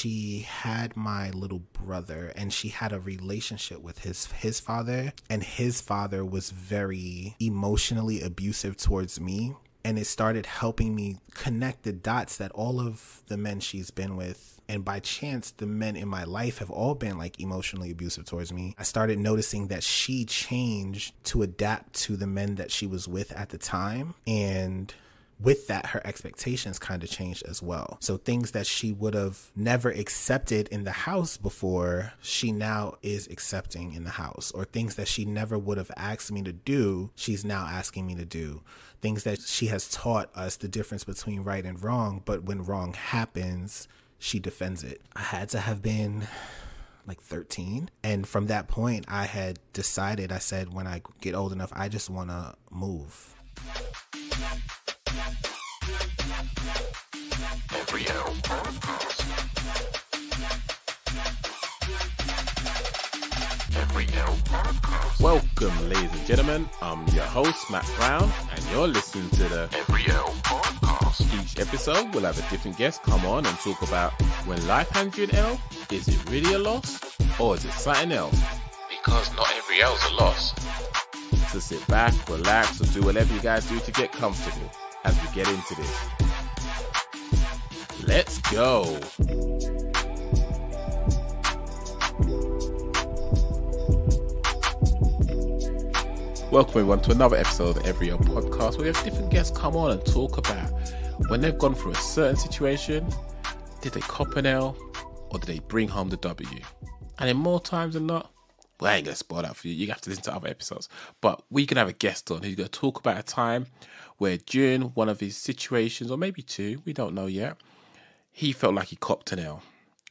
she had my little brother, and she had a relationship with his father, and his father was very emotionally abusive towards me. And it started helping me connect the dots that all of the men she's been with, and by chance, the men in my life have all been like emotionally abusive towards me. I started noticing that she changed to adapt to the men that she was with at the time. And with that, her expectations kind of changed as well. So things that she would have never accepted in the house before, she now is accepting in the house. Or things that she never would have asked me to do, she's now asking me to do. Things that she has taught us the difference between right and wrong, but when wrong happens, she defends it. I had to have been like 13. And from that point, I had decided, I said, when I get old enough, I just want to move. Every L podcast. Every L podcast. Welcome, ladies and gentlemen. I'm your host, Matt Brown, and you're listening to the Every L podcast. Each episode, we'll have a different guest come on and talk about when life hands you an L, is it really a loss or is it something else? Because not every L's a loss. So sit back, relax, or do whatever you guys do to get comfortable as we get into this. Let's go. Welcome everyone to another episode of Every L Podcast, where we have different guests come on and talk about when they've gone through a certain situation, did they cop an L or did they bring home the W? And in more times than not, well, I ain't going to spoil that for you. You have to listen to other episodes. But we can have a guest on who's going to talk about a time where during one of his situations, or maybe two, we don't know yet, he felt like he copped an L.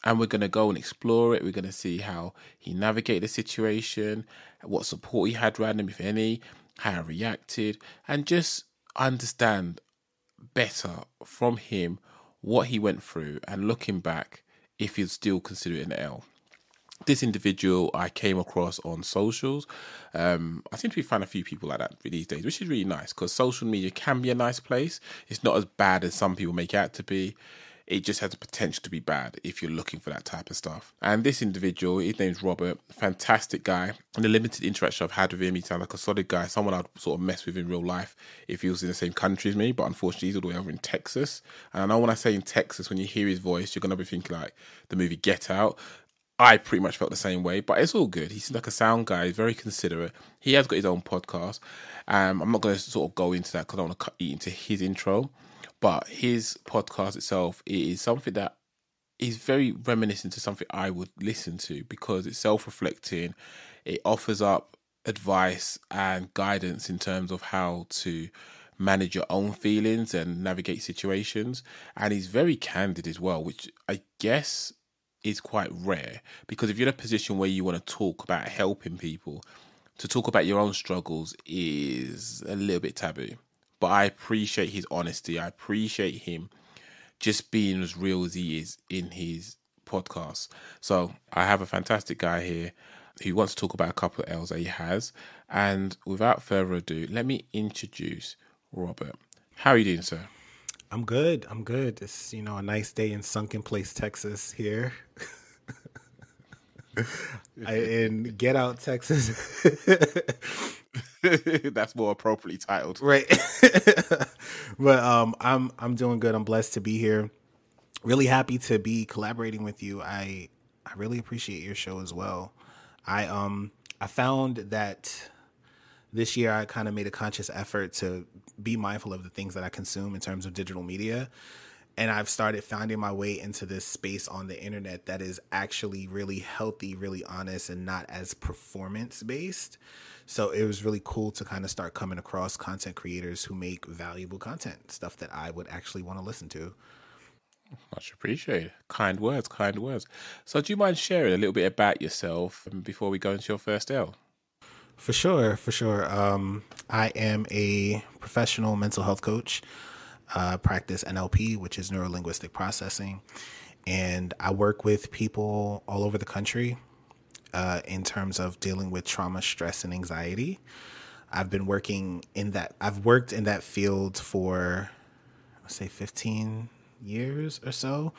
And we're going to go and explore it. We're going to see how he navigated the situation, what support he had around him, if any, how he reacted, and just understand better from him what he went through, and looking back, if he'd still consider it an L. This individual I came across on socials. I seem to be finding a few people like that these days, which is really nice because social media can be a nice place. It's not as bad as some people make it out to be. It just has the potential to be bad if you're looking for that type of stuff. And this individual, his name's Robert, fantastic guy. And the limited interaction I've had with him, he sounds like a solid guy, someone I'd sort of mess with in real life if he was in the same country as me. But unfortunately, he's all the way over in Texas. And I know when I say in Texas, when you hear his voice, you're going to be thinking like the movie Get Out. I pretty much felt the same way, but it's all good. He seems like a sound guy. He's very considerate. He has got his own podcast. I'm not going to sort of go into that because I don't want to eat into his intro. But his podcast itself is something that is very reminiscent to something I would listen to because it's self-reflecting. It offers up advice and guidance in terms of how to manage your own feelings and navigate situations. And he's very candid as well, which I guess is quite rare because if you're in a position where you want to talk about helping people, to talk about your own struggles is a little bit taboo. But I appreciate his honesty. I appreciate him just being as real as he is in his podcast. So I have a fantastic guy here who wants to talk about a couple of L's that he has. And without further ado, let me introduce Robert. How are you doing, sir? I'm good. It's, a nice day in Sunken Place, Texas here. In Get Out, Texas. That's more appropriately titled. Right. But I'm doing good. I'm blessed to be here. Really happy to be collaborating with you. I really appreciate your show as well. I found that this year I kind of made a conscious effort to be mindful of the things that I consume in terms of digital media. And I've started finding my way into this space on the internet that is actually really healthy, really honest, and not as performance based. So it was really cool to kind of start coming across content creators who make valuable content, stuff that I would actually want to listen to. Much appreciated. Kind words. So do you mind sharing a little bit about yourself before we go into your first L? For sure. I am a professional mental health coach. Practice NLP, which is neuro-linguistic processing. And I work with people all over the country in terms of dealing with trauma, stress, and anxiety. I've worked in that field for, let's say, 15 years or so,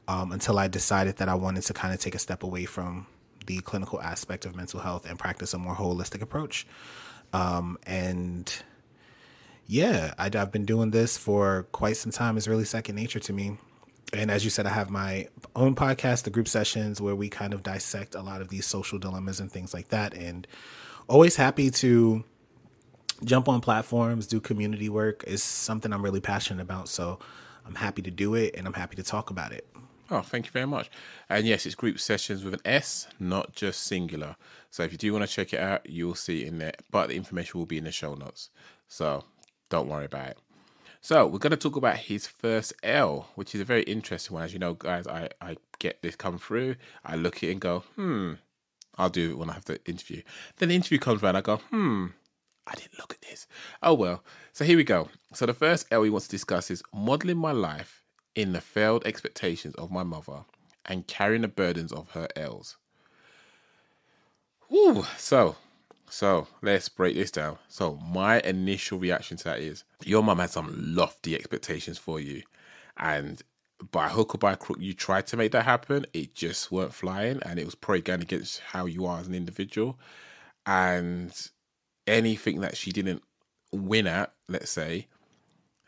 until I decided that I wanted to kind of take a step away from the clinical aspect of mental health and practice a more holistic approach. And yeah, I've been doing this for quite some time. It's really second nature to me. And as you said, I have my own podcast, the Group Sessions, where we kind of dissect a lot of these social dilemmas and things like that. And always happy to jump on platforms, do community work is something I'm really passionate about. So I'm happy to do it, and I'm happy to talk about it. Oh, thank you very much. And yes, it's Group Sessions with an S, not just singular. So if you do want to check it out, you'll see it in there. But the information will be in the show notes. So don't worry about it. So we're going to talk about his first L, which is a very interesting one. As you know, guys, I get this come through. I look at it and go, I'll do it when I have the interview. Then the interview comes around, I go, I didn't look at this. Oh, well. So here we go. So the first L we want to discuss is modelling my life in the failed expectations of my mother and carrying the burdens of her L's. Woo. So let's break this down. So my initial reaction to that is your mum had some lofty expectations for you. And by hook or by crook, you tried to make that happen. It just weren't flying. And it was probably going against how you are as an individual. And anything that she didn't win at, let's say,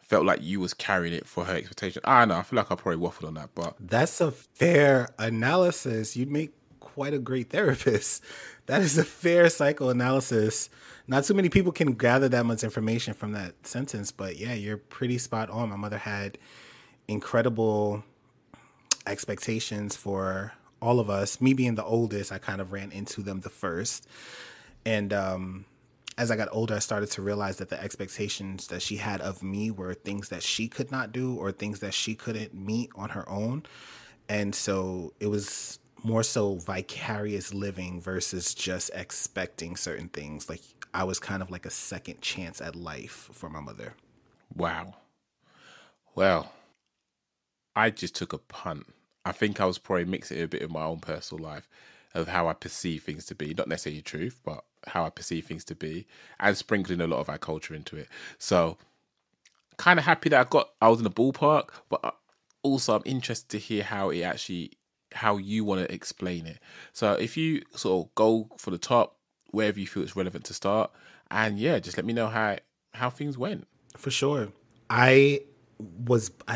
felt like you was carrying it for her expectation. I know, I feel like I probably waffled on that, but that's a fair analysis. You'd make quite a great therapist. That is a fair psychoanalysis. Not too many people can gather that much information from that sentence, but yeah, you're pretty spot on. My mother had incredible expectations for all of us. Me being the oldest, I kind of ran into them the first. And as I got older, I started to realize that the expectations that she had of me were things that she could not do or things that she couldn't meet on her own. And so it was more so vicarious living versus just expecting certain things. Like I was kind of like a second chance at life for my mother. Wow. Well, I just took a punt. I think I was probably mixing a bit of my own personal life of how I perceive things to be. Not necessarily truth, but how I perceive things to be, and sprinkling a lot of our culture into it. So kind of happy that I was in the ballpark, but also I'm interested to hear how you want to explain it. So if you sort of go for the top, wherever you feel it's relevant to start, and yeah, just let me know how things went. For sure. I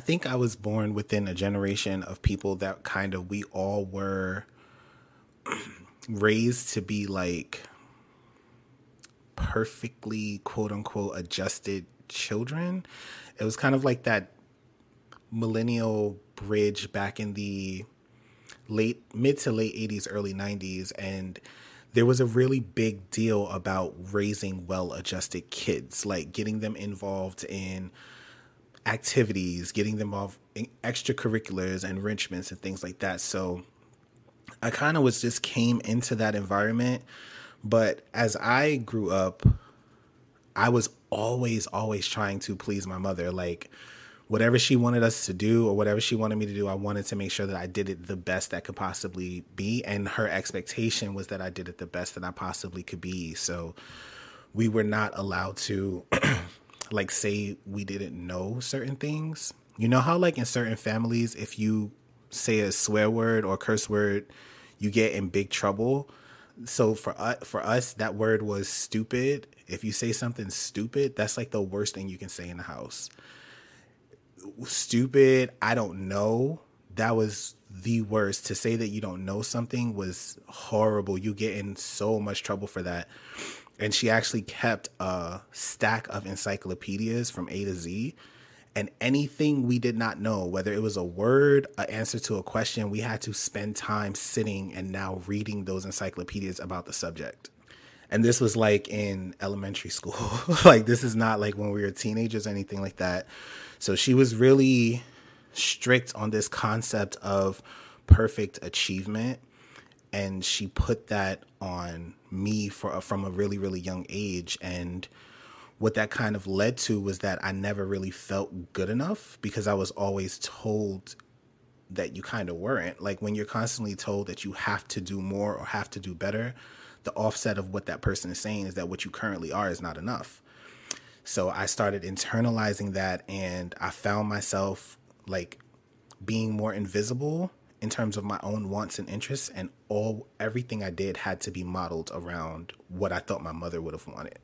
think I was born within a generation of people that kind of, we all were raised to be like perfectly quote unquote adjusted children. It was kind of like that millennial bridge back in the mid to late 80s, early 90s. And there was a really big deal about raising well-adjusted kids, like getting them involved in activities, getting them involved in extracurriculars, enrichments and things like that. So I kind of came into that environment. But as I grew up, I was always trying to please my mother. Like whatever she wanted us to do or whatever she wanted me to do, I wanted to make sure that I did it the best that could possibly be. And her expectation was that I did it the best that I possibly could be. So we were not allowed to like say we didn't know certain things. You know how like in certain families, if you say a swear word or curse word, you get in big trouble. So for us, that word was stupid. If you say something stupid, that's like the worst thing you can say in the house. Stupid, I don't know. That was the worst. To say that you don't know something was horrible. You get in so much trouble for that. And she actually kept a stack of encyclopedias from A to Z. And anything we did not know, whether it was a word, an answer to a question, we had to spend time sitting and now reading those encyclopedias about the subject. And this was like in elementary school. Like this is not like when we were teenagers or anything like that. So she was really strict on this concept of perfect achievement. And she put that on me from a really, really young age. And what that kind of led to was that I never really felt good enough because I was always told that you kind of weren't. Like when you're constantly told that you have to do more or have to do better, the offset of what that person is saying is that what you currently are is not enough. So I started internalizing that, and I found myself like being more invisible in terms of my own wants and interests, and everything I did had to be modeled around what I thought my mother would have wanted.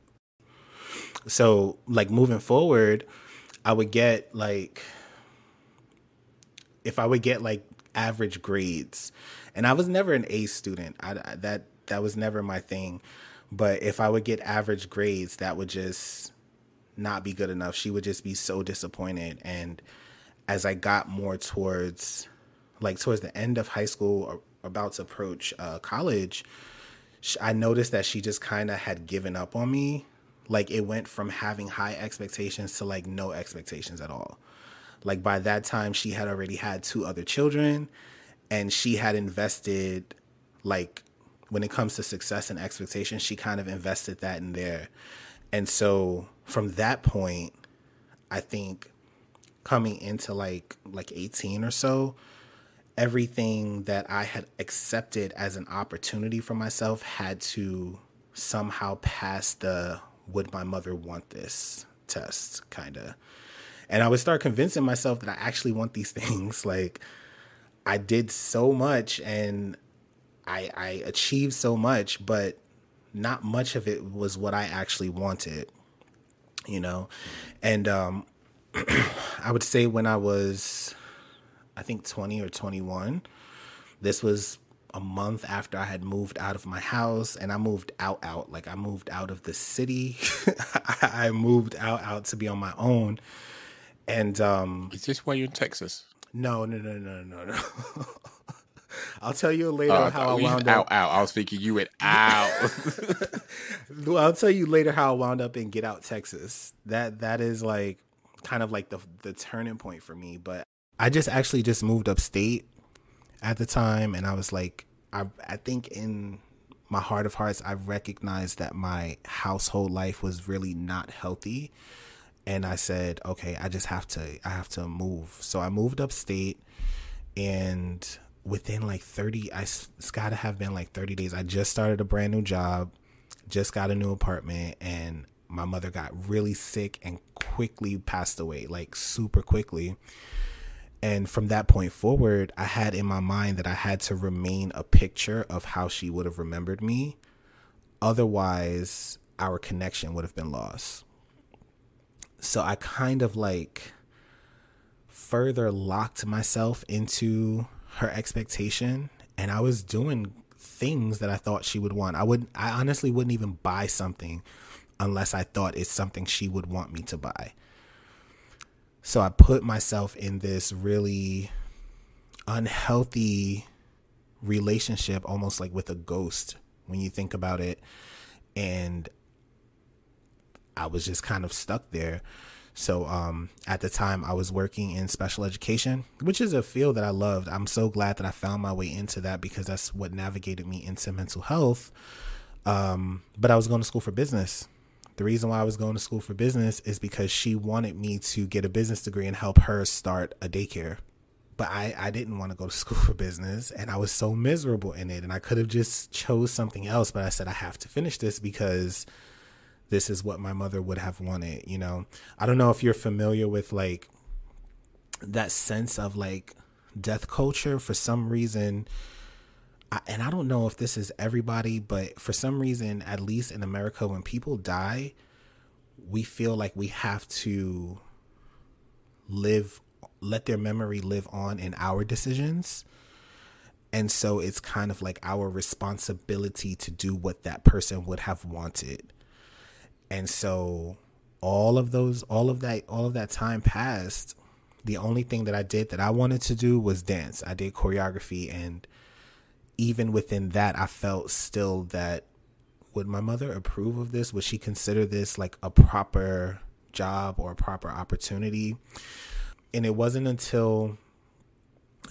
So like moving forward, I would get like, if I would get like average grades, and I was never an A student, that was never my thing. But if I would get average grades, that would just not be good enough. She would just be so disappointed. And as I got more towards the end of high school or about to approach college, I noticed that she just kind of had given up on me. Like it went from having high expectations to like no expectations at all. Like by that time, she had already had 2 other children, and she had invested, like when it comes to success and expectations, she kind of invested that in there. And so from that point, I think coming into like 18 or so, everything that I had accepted as an opportunity for myself had to somehow pass the would my mother want this test, kind of. And I would start convincing myself that I actually want these things. Like I did so much and I achieved so much, but not much of it was what I actually wanted, you know? And I would say when I was, I think 20 or 21, this was a month after I had moved out of my house, and I moved out. Like I moved out of the city. I moved out to be on my own. And is this why you're in Texas? No. I'll tell you later how I wound up. Out. I was thinking you went out. Well, I'll tell you later how I wound up in Get Out, Texas. That is like kind of like the turning point for me. But I just moved upstate at the time, and I was like, I think in my heart of hearts, I recognized that my household life was really not healthy. And I said, okay, I have to move. So I moved upstate, and within like 30, it's got to have been like 30 days. I just started a brand new job, just got a new apartment, and my mother got really sick and quickly passed away, like super quickly. And from that point forward, I had in my mind that I had to remain a picture of how she would have remembered me. Otherwise, our connection would have been lost. So I kind of like further locked myself into her expectation, and I was doing things that I thought she would want. I honestly wouldn't even buy something unless I thought it's something she would want me to buy. So I put myself in this really unhealthy relationship, almost like with a ghost when you think about it. And I was just kind of stuck there. So at the time I was working in special education, which is a field that I loved. I'm so glad that I found my way into that, because that's what navigated me into mental health. But I was going to school for business. The reason why I was going to school for business is because she wanted me to get a business degree and help her start a daycare. But I didn't want to go to school for business, and I was so miserable in it. And I could have just chose something else, but I said I have to finish this because this is what my mother would have wanted, you know. I don't know if you're familiar with like that sense of like death culture. For some reason, and I don't know if this is everybody, but for some reason, at least in America, when people die, we feel like we have to let their memory live on in our decisions. And so it's kind of like our responsibility to do what that person would have wanted. And so all of that time passed. The only thing that I did that I wanted to do was dance. I did choreography, and even within that, I felt still that, would my mother approve of this? Would she consider this like a proper job or a proper opportunity? And it wasn't until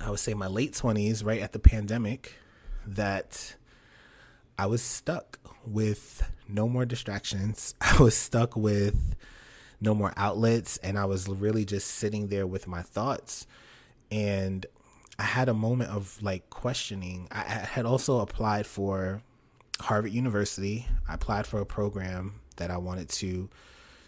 I would say my late 20s, right at the pandemic, that I was stuck with no more distractions. I was stuck with no more outlets, and I was really just sitting there with my thoughts. And I had a moment of like questioning. I had also applied for Harvard University. I applied for a program that I wanted to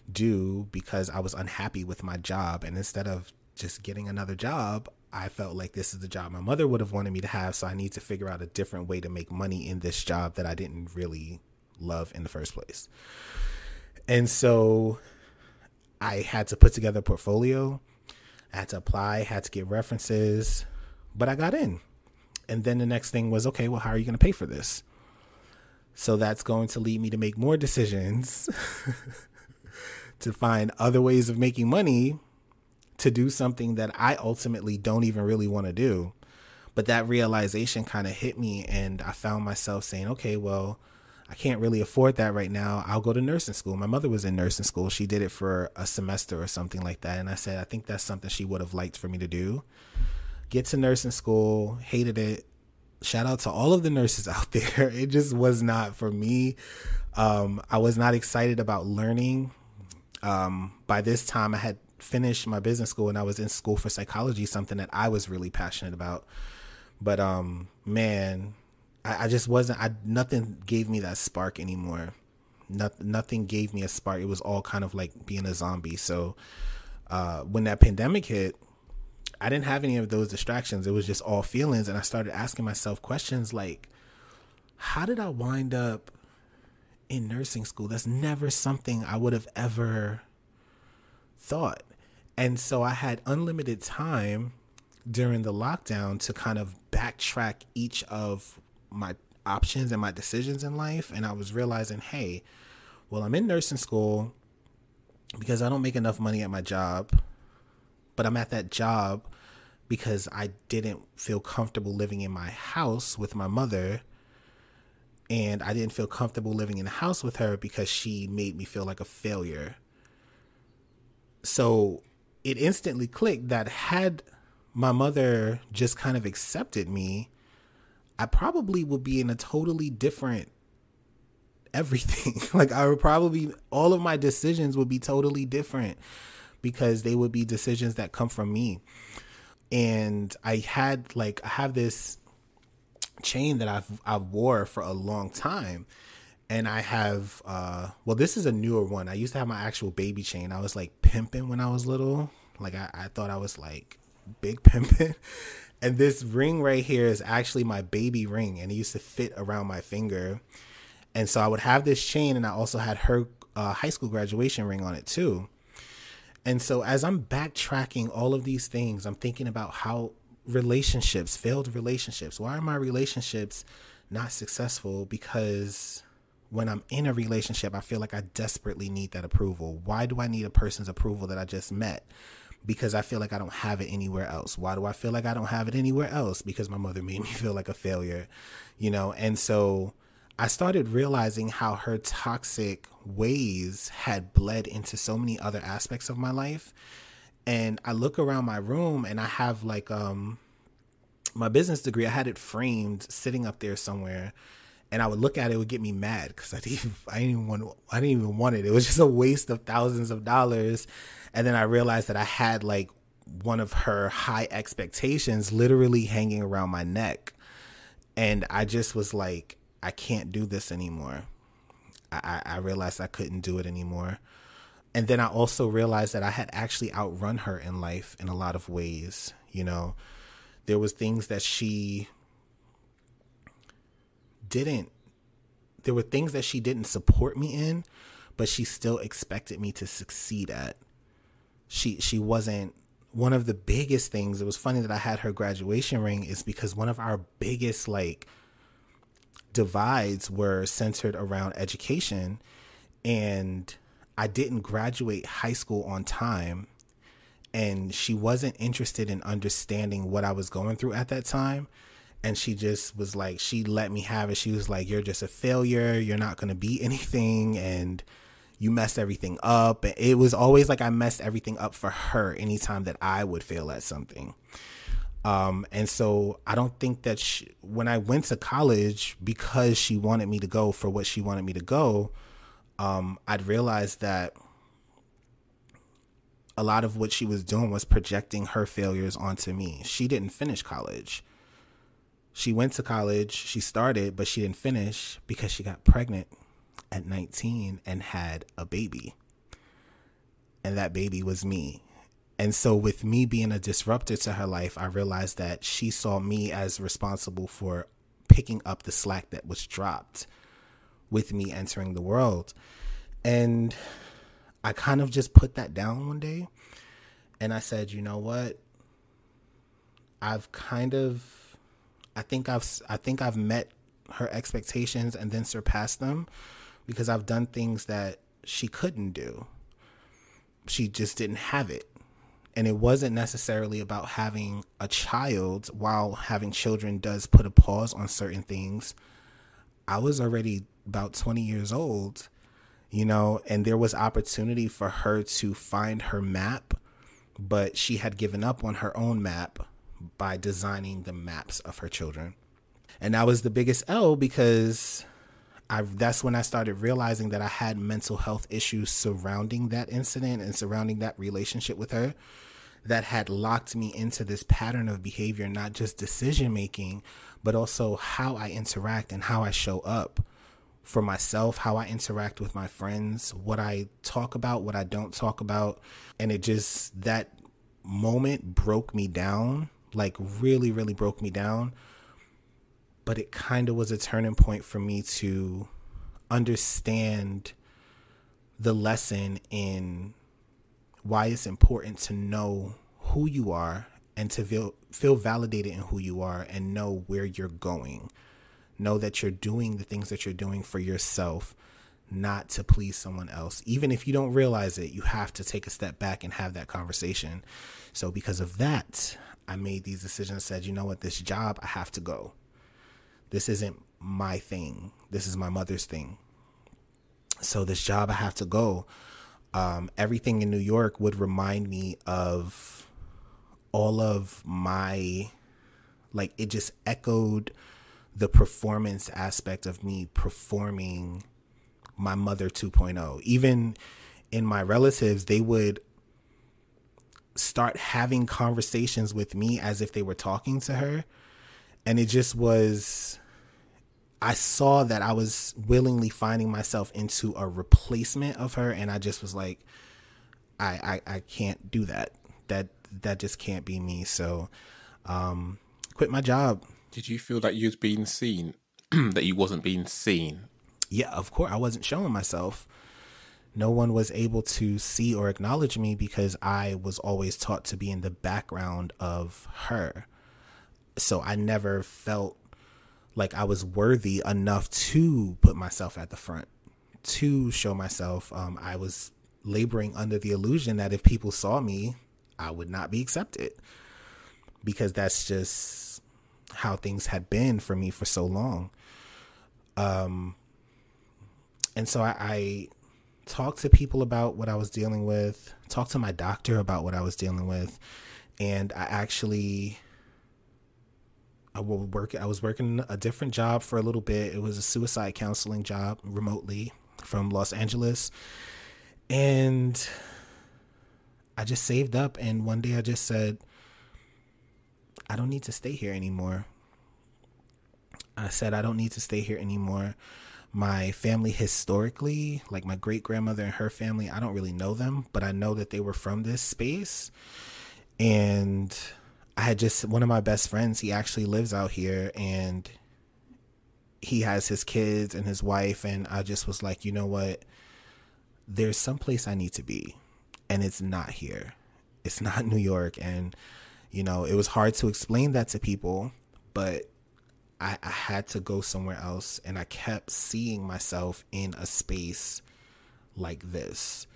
do because I was unhappy with my job. And instead of just getting another job, I felt like this is the job my mother would have wanted me to have. So I need to figure out a different way to make money in this job that I didn't really love in the first place. And so I had to put together a portfolio. I had to apply, had to get references, but I got in. And then the next thing was, okay, well, how are you going to pay for this? So that's going to lead me to make more decisions to find other ways of making money to do something that I ultimately don't even really want to do. But that realization kind of hit me, and I found myself saying, okay, well, I can't really afford that right now. I'll go to nursing school. My mother was in nursing school. She did it for a semester or something like that. And I said, I think that's something she would have liked for me to do. Get to nursing school, hated it. Shout out to all of the nurses out there. It just was not for me. I was not excited about learning. By this time I had finished my business school and I was in school for psychology, something that I was really passionate about. But, man, I just wasn't, nothing gave me that spark anymore. Nothing gave me a spark. It was all kind of like being a zombie. So, when that pandemic hit, I didn't have any of those distractions. It was just all feelings. And I started asking myself questions like, how did I wind up in nursing school? That's never something I would have ever thought. And so I had unlimited time during the lockdown to kind of backtrack each of my options and my decisions in life. And I was realizing, hey, well, I'm in nursing school because I don't make enough money at my job, but I'm at that job because I didn't feel comfortable living in my house with my mother. And I didn't feel comfortable living in the house with her because she made me feel like a failure. So it instantly clicked that had my mother just kind of accepted me, I probably would be in a totally different everything. Like I would probably, all of my decisions would be totally different because they would be decisions that come from me. And I have this chain that I've wore for a long time. And I have, well, this is a newer one. I used to have my actual baby chain. I was like pimping when I was little. Like I thought I was like big pimping. And this ring right here is actually my baby ring. And it used to fit around my finger. And so I would have this chain, and I also had her high school graduation ring on it too. And so as I'm backtracking all of these things, I'm thinking about how relationships, failed relationships, why are my relationships not successful? Because when I'm in a relationship, I feel like I desperately need that approval. Why do I need a person's approval that I just met? Because I feel like I don't have it anywhere else. Why do I feel like I don't have it anywhere else? Because my mother made me feel like a failure, And so I started realizing how her toxic ways had bled into so many other aspects of my life. And I look around my room and I have like my business degree. I had it framed sitting up there somewhere. And I would look at it, it would get me mad because I didn't even want it. It was just a waste of thousands of dollars. And then I realized that I had like one of her high expectations literally hanging around my neck. And I just was like, I can't do this anymore. I realized I couldn't do it anymore. And then I also realized that I had actually outrun her in life in a lot of ways. There was things that there were things that she didn't support me in, but she still expected me to succeed at. She wasn't one of the biggest things. It was funny that I had her graduation ring is because one of our biggest divides were centered around education, and I didn't graduate high school on time, and she wasn't interested in understanding what I was going through at that time. And she just was like, she let me have it. She was like, you're just a failure. You're not going to be anything. And you messed everything up. And it was always like I messed everything up for her anytime that I would fail at something. And so I don't think that when I went to college, because she wanted me to go for what she wanted me to go, I'd realized that a lot of what she was doing was projecting her failures onto me. She didn't finish college. She went to college, she started, but she didn't finish because she got pregnant at 19 and had a baby. And that baby was me. And so with me being a disruptor to her life, I realized that she saw me as responsible for picking up the slack that was dropped with me entering the world. And I kind of just put that down one day. And I said, you know what? I think I've met her expectations and then surpassed them, because I've done things that she couldn't do. She just didn't have it. And it wasn't necessarily about having a child. While having children does put a pause on certain things, I was already about 20 years old, and there was opportunity for her to find her map, but she had given up on her own map by designing the maps of her children. And that was the biggest L, because that's when I started realizing that I had mental health issues surrounding that incident and surrounding that relationship with her that had locked me into this pattern of behavior, not just decision making, but also how I interact and how I show up for myself, how I interact with my friends, what I talk about, what I don't talk about. And that moment broke me down, like really, really broke me down. But it kind of was a turning point for me to understand the lesson in why it's important to know who you are and to feel validated in who you are and know where you're going. Know that you're doing the things that you're doing for yourself, not to please someone else. Even if you don't realize it, you have to take a step back and have that conversation. So because of that, I made these decisions, said, you know what, this job, I have to go. This isn't my thing. This is my mother's thing. So this job, I have to go. Everything in New York would remind me of all of my, like, it just echoed the performance aspect of me performing my mother 2.0. Even in my relatives, they would start having conversations with me as if they were talking to her. And it just was, I saw that I was willingly finding myself into a replacement of her. And I just was like, I can't do that. That just can't be me. So, quit my job. Did you feel that you was being seen, that you wasn't being seen? Yeah, of course. I wasn't showing myself. No one was able to see or acknowledge me because I was always taught to be in the background of her. So I never felt like I was worthy enough to put myself at the front, to show myself. I was laboring under the illusion that if people saw me, I would not be accepted, because that's just how things had been for me for so long. And so I talked to people about what I was dealing with, talked to my doctor about what I was dealing with. And I was working a different job for a little bit. It was a suicide counseling job remotely from Los Angeles. And I just saved up. And one day I just said, I don't need to stay here anymore. I said, I don't need to stay here anymore. My family historically, like my great grandmother and her family, I don't really know them, but I know that they were from this space. And I had just, one of my best friends, he actually lives out here and he has his kids and his wife. And I just was like, you know what? There's some place I need to be, and it's not here. It's not New York. And, you know, it was hard to explain that to people, but I had to go somewhere else. And I kept seeing myself in a space like this.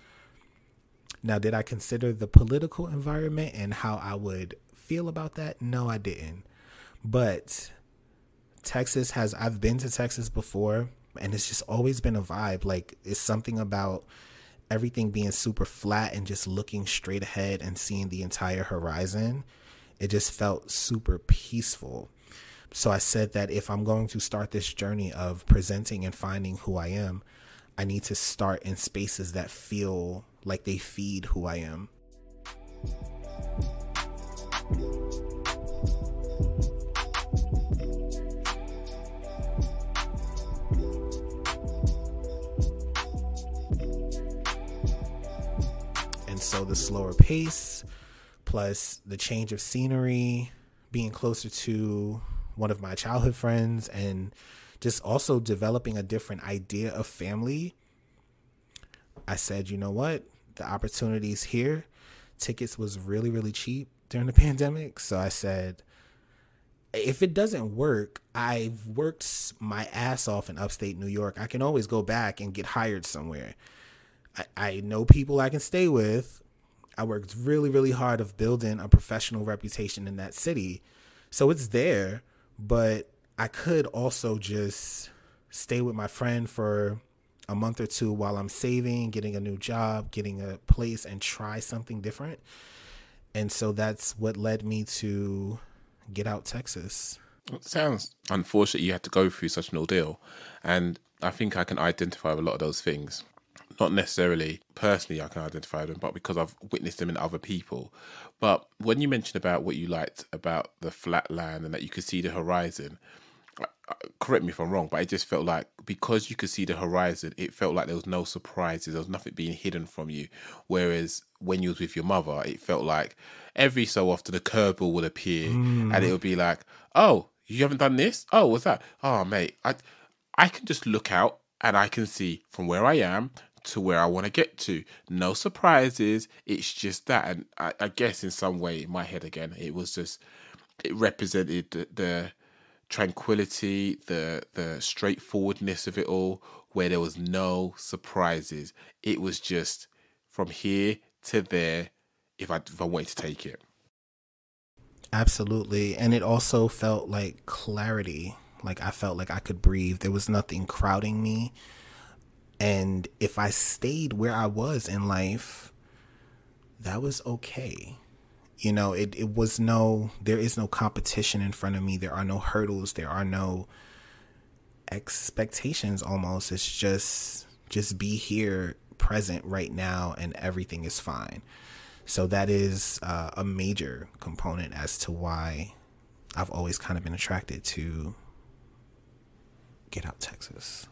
Now, did I consider the political environment and how I would feel about that? No, I didn't. But I've been to Texas before, and it's just always been a vibe. Like, it's something about everything being super flat and just looking straight ahead and seeing the entire horizon. It just felt super peaceful. So I said that if I'm going to start this journey of presenting and finding who I am, I need to start in spaces that feel like they feed who I am. And so the slower pace, plus the change of scenery, being closer to one of my childhood friends, and just also developing a different idea of family, I said, you know what? The opportunity's here. Tickets was really, really cheap during the pandemic. So I said, if it doesn't work, I've worked my ass off in upstate New York. I can always go back and get hired somewhere. I know people I can stay with. I worked really, really hard of building a professional reputation in that city. So it's there, but I could also just stay with my friend for a month or two while I'm saving, getting a new job, getting a place, and try something different. And so that's what led me to Get Out Texas. It sounds unfortunate you had to go through such an ordeal. And I think I can identify with a lot of those things. Not necessarily personally I can identify them, but because I've witnessed them in other people. But when you mentioned about what you liked about the flat land and that you could see the horizon, correct me if I'm wrong, but it just felt like because you could see the horizon, it felt like there was no surprises, there was nothing being hidden from you. Whereas when you was with your mother, it felt like every so often a curveball would appear and it would be like, oh, you haven't done this? Oh, what's that? Oh, mate, I can just look out and I can see from where I am to where I want to get to. No surprises. It's just that. And I guess in some way, in my head again, it was just, it represented the tranquility, the straightforwardness of it all, where there was no surprises. It was just from here to there if I wanted to take it. Absolutely. And it also felt like clarity. Like I felt like I could breathe. There was nothing crowding me. And if I stayed where I was in life, that was okay. You know, it was there is no competition in front of me. There are no hurdles. There are no expectations almost. It's just be here, present right now, and everything is fine. So that is a major component as to why I've always kind of been attracted to Get Out Texas.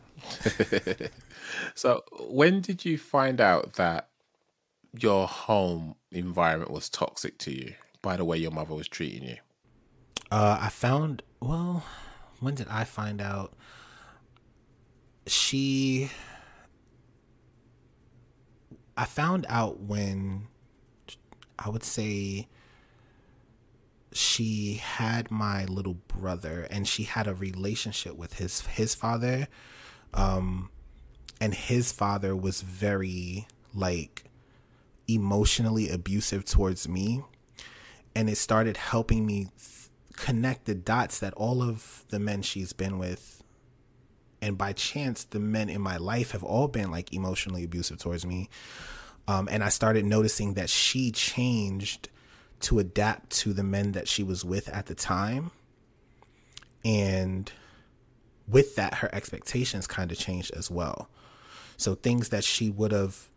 So when did you find out that your home environment was toxic to you by the way your mother was treating you? When did I find out? I found out when I would say she had my little brother and she had a relationship with his father. And his father was very emotionally abusive towards me. And it started helping me connect the dots that all of the men she's been with, and by chance, the men in my life have all been emotionally abusive towards me. And I started noticing that she changed to adapt to the men that she was with at the time. And with that, her expectations kind of changed as well. So things that she would have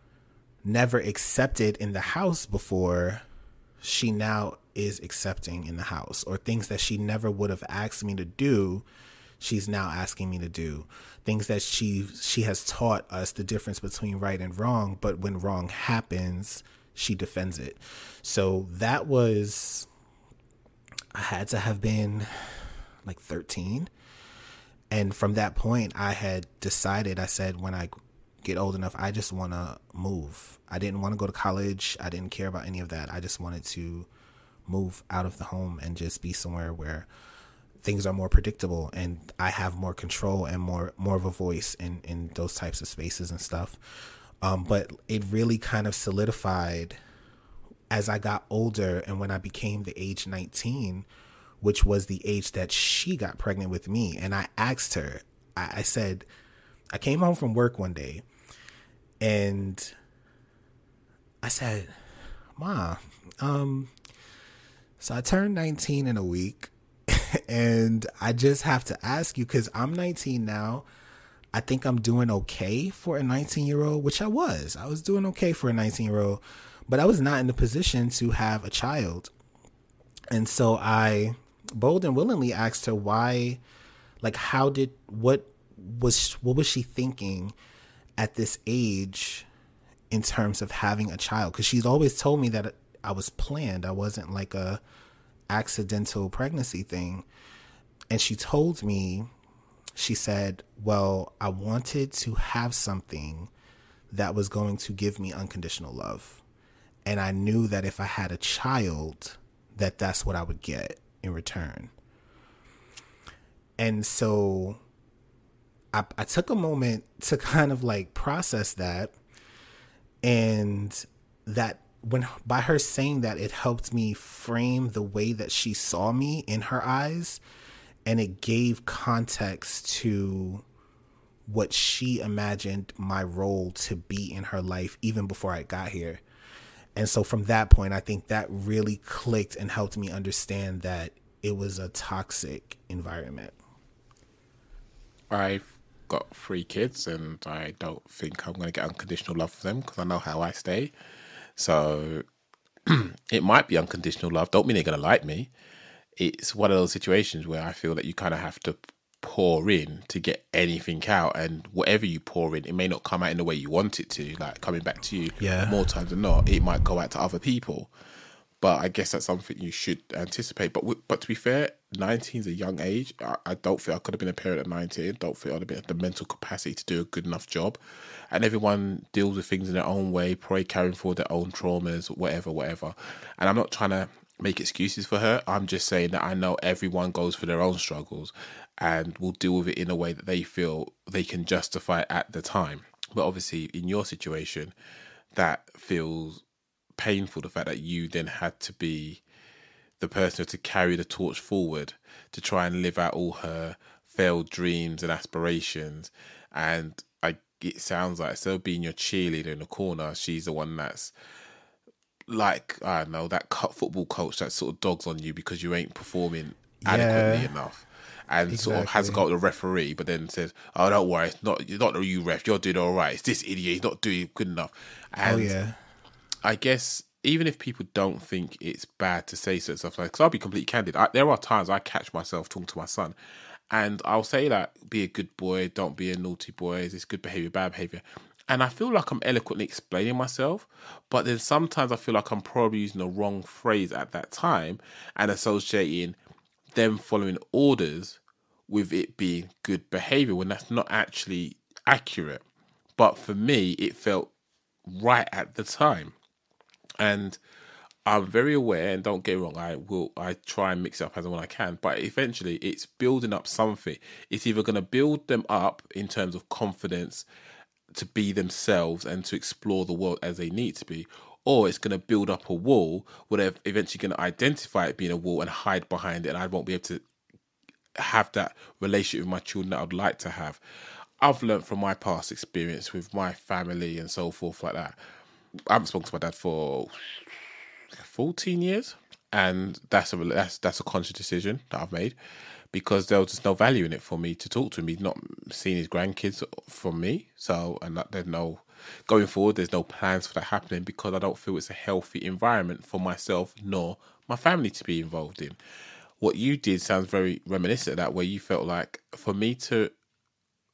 never accepted in the house before, she now is accepting in the house. Or things that she never would have asked me to do, she's now asking me to do. Things that she has taught us the difference between right and wrong, but when wrong happens, she defends it. So that was, I had to have been 13. And from that point, I had decided, I said, when I get old enough, I just want to move. I didn't want to go to college. I didn't care about any of that. I just wanted to move out of the home and just be somewhere where things are more predictable and I have more control and more of a voice in those types of spaces and stuff. But it really kind of solidified as I got older and when I became the age 19, which was the age that she got pregnant with me. And I asked her, I said, I came home from work one day and I said, Ma, so I turned 19 in a week and I just have to ask you, because I'm 19 now. I think I'm doing okay for a 19-year-old, which I was. I was doing okay for a 19-year-old, but I was not in the position to have a child. And so I bold and willingly asked her why, what was she thinking at this age in terms of having a child? Because she's always told me that I was planned. I wasn't like a accidental pregnancy thing. And she told me, she said, well, I wanted to have something that was going to give me unconditional love. And I knew that if I had a child, that that's what I would get in return. And so I took a moment to kind of like process that. And that when by her saying that, it helped me frame the way that she saw me in her eyes. And it gave context to what she imagined my role to be in her life even before I got here. And so from that point, I think that really clicked and helped me understand that it was a toxic environment. I've got 3 kids and I don't think I'm going to get unconditional love from them because I know how I stay. So it might be unconditional love. Don't mean they're going to like me. It's one of those situations where I feel that you kind of have to pour in to get anything out, and whatever you pour in, it may not come out in the way you want it to, like coming back to you. More times than not, it might go out to other people. But I guess that's something you should anticipate. But to be fair, 19 is a young age. I don't feel I could have been a parent at 19. Don't feel I'd have been the mental capacity to do a good enough job. And everyone deals with things in their own way, probably carrying forward their own traumas, whatever. And I'm not trying to make excuses for her. I'm just saying that I know everyone goes through their own struggles and will deal with it in a way that they feel they can justify at the time. But obviously, in your situation, that feels painful, the fact that you then had to be the person to carry the torch forward to try and live out all her failed dreams and aspirations. And it sounds like, instead of being your cheerleader in the corner, she's the one that's like, I don't know, that football coach that sort of dogs on you because you ain't performing adequately enough. And sort of has got the referee, but then says, "Oh, don't worry, you're not you ref. You're doing all right. It's this idiot. He's not doing good enough." And I guess even if people don't think it's bad to say certain stuff, like, because I'll be completely candid, there are times I catch myself talking to my son, and I'll say that, "Be a good boy. Don't be a naughty boy. Is this good behavior, bad behavior?" And I feel like I'm eloquently explaining myself, but then sometimes I feel like I'm probably using the wrong phrase at that time and associating them following orders with it being good behavior when that's not actually accurate. But for me, it felt right at the time. And I'm very aware, and don't get me wrong, I try and mix it up as and when I can, but eventually it's building up something. It's either going to build them up in terms of confidence to be themselves and to explore the world as they need to be, or it's going to build up a wall where they're eventually going to identify it being a wall and hide behind it, and I won't be able to have that relationship with my children that I'd like to have. I've learned from my past experience with my family and so forth like that. I haven't spoken to my dad for 14 years, and that's a conscious decision that I've made, because there was just no value in it for me to talk to him. He's not seen his grandkids from me, so there's no going forward. There's no plans for that happening because I don't feel it's a healthy environment for myself nor my family to be involved in. What you did sounds very reminiscent of that, where you felt like, for me to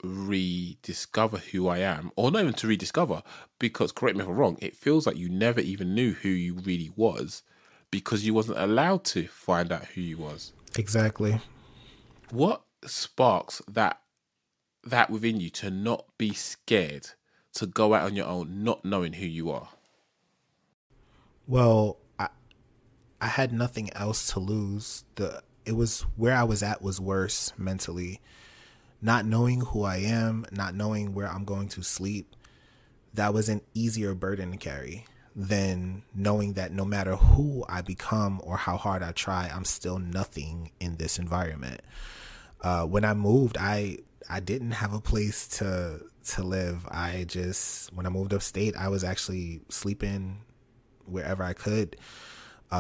rediscover who I am, or not even to rediscover, because correct me if I'm wrong, it feels like you never even knew who you really was because you wasn't allowed to find out who you was. Exactly. What sparks that within you to not be scared to go out on your own, not knowing who you are? Well, I had nothing else to lose. It was where I was at was worse mentally. Not knowing who I am, not knowing where I'm going to sleep, that was an easier burden to carry than knowing that no matter who I become or how hard I try, I'm still nothing in this environment. When I moved, I didn't have a place to live. When I moved upstate, I was actually sleeping wherever I could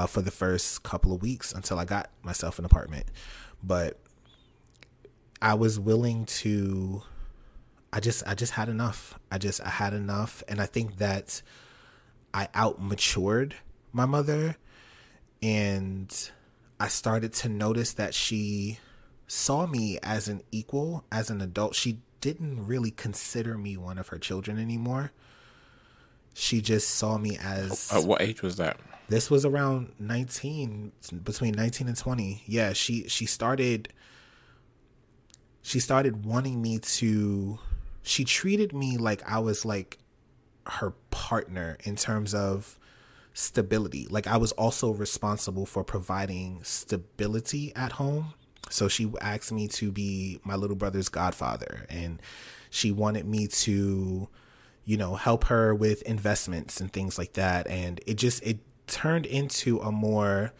for the first couple of weeks until I got myself an apartment. But I was willing to, I just had enough. I had enough. And I think that I outmatured my mother, and I started to notice that she saw me as an equal, as an adult. She didn't really consider me one of her children anymore. She just saw me as... At what age was that? This was around 19, between 19 and 20. Yeah, she started wanting me to... She treated me like I was like her partner in terms of stability. Like I was also responsible for providing stability at home. So she asked me to be my little brother's godfather, and she wanted me to, you know, help her with investments and things like that. And it turned into a more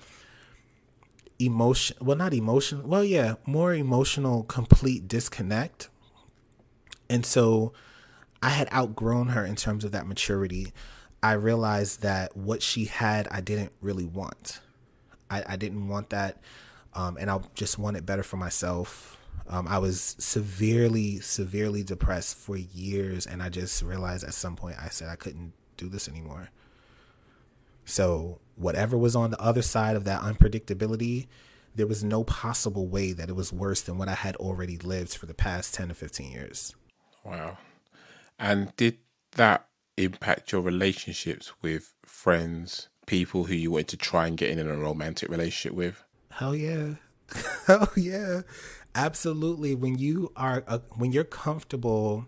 more emotional, complete disconnect. And so I had outgrown her in terms of that maturity. I realized that what she had, I didn't really want. I didn't want that. And I just wanted better for myself. I was severely depressed for years. And I just realized at some point I said I couldn't do this anymore. So whatever was on the other side of that unpredictability, there was no possible way that it was worse than what I had already lived for the past 10 to 15 years. Wow. And did that impact your relationships with friends, people who you wanted to try and get in a romantic relationship with? Hell yeah. Hell yeah. Absolutely. When you're comfortable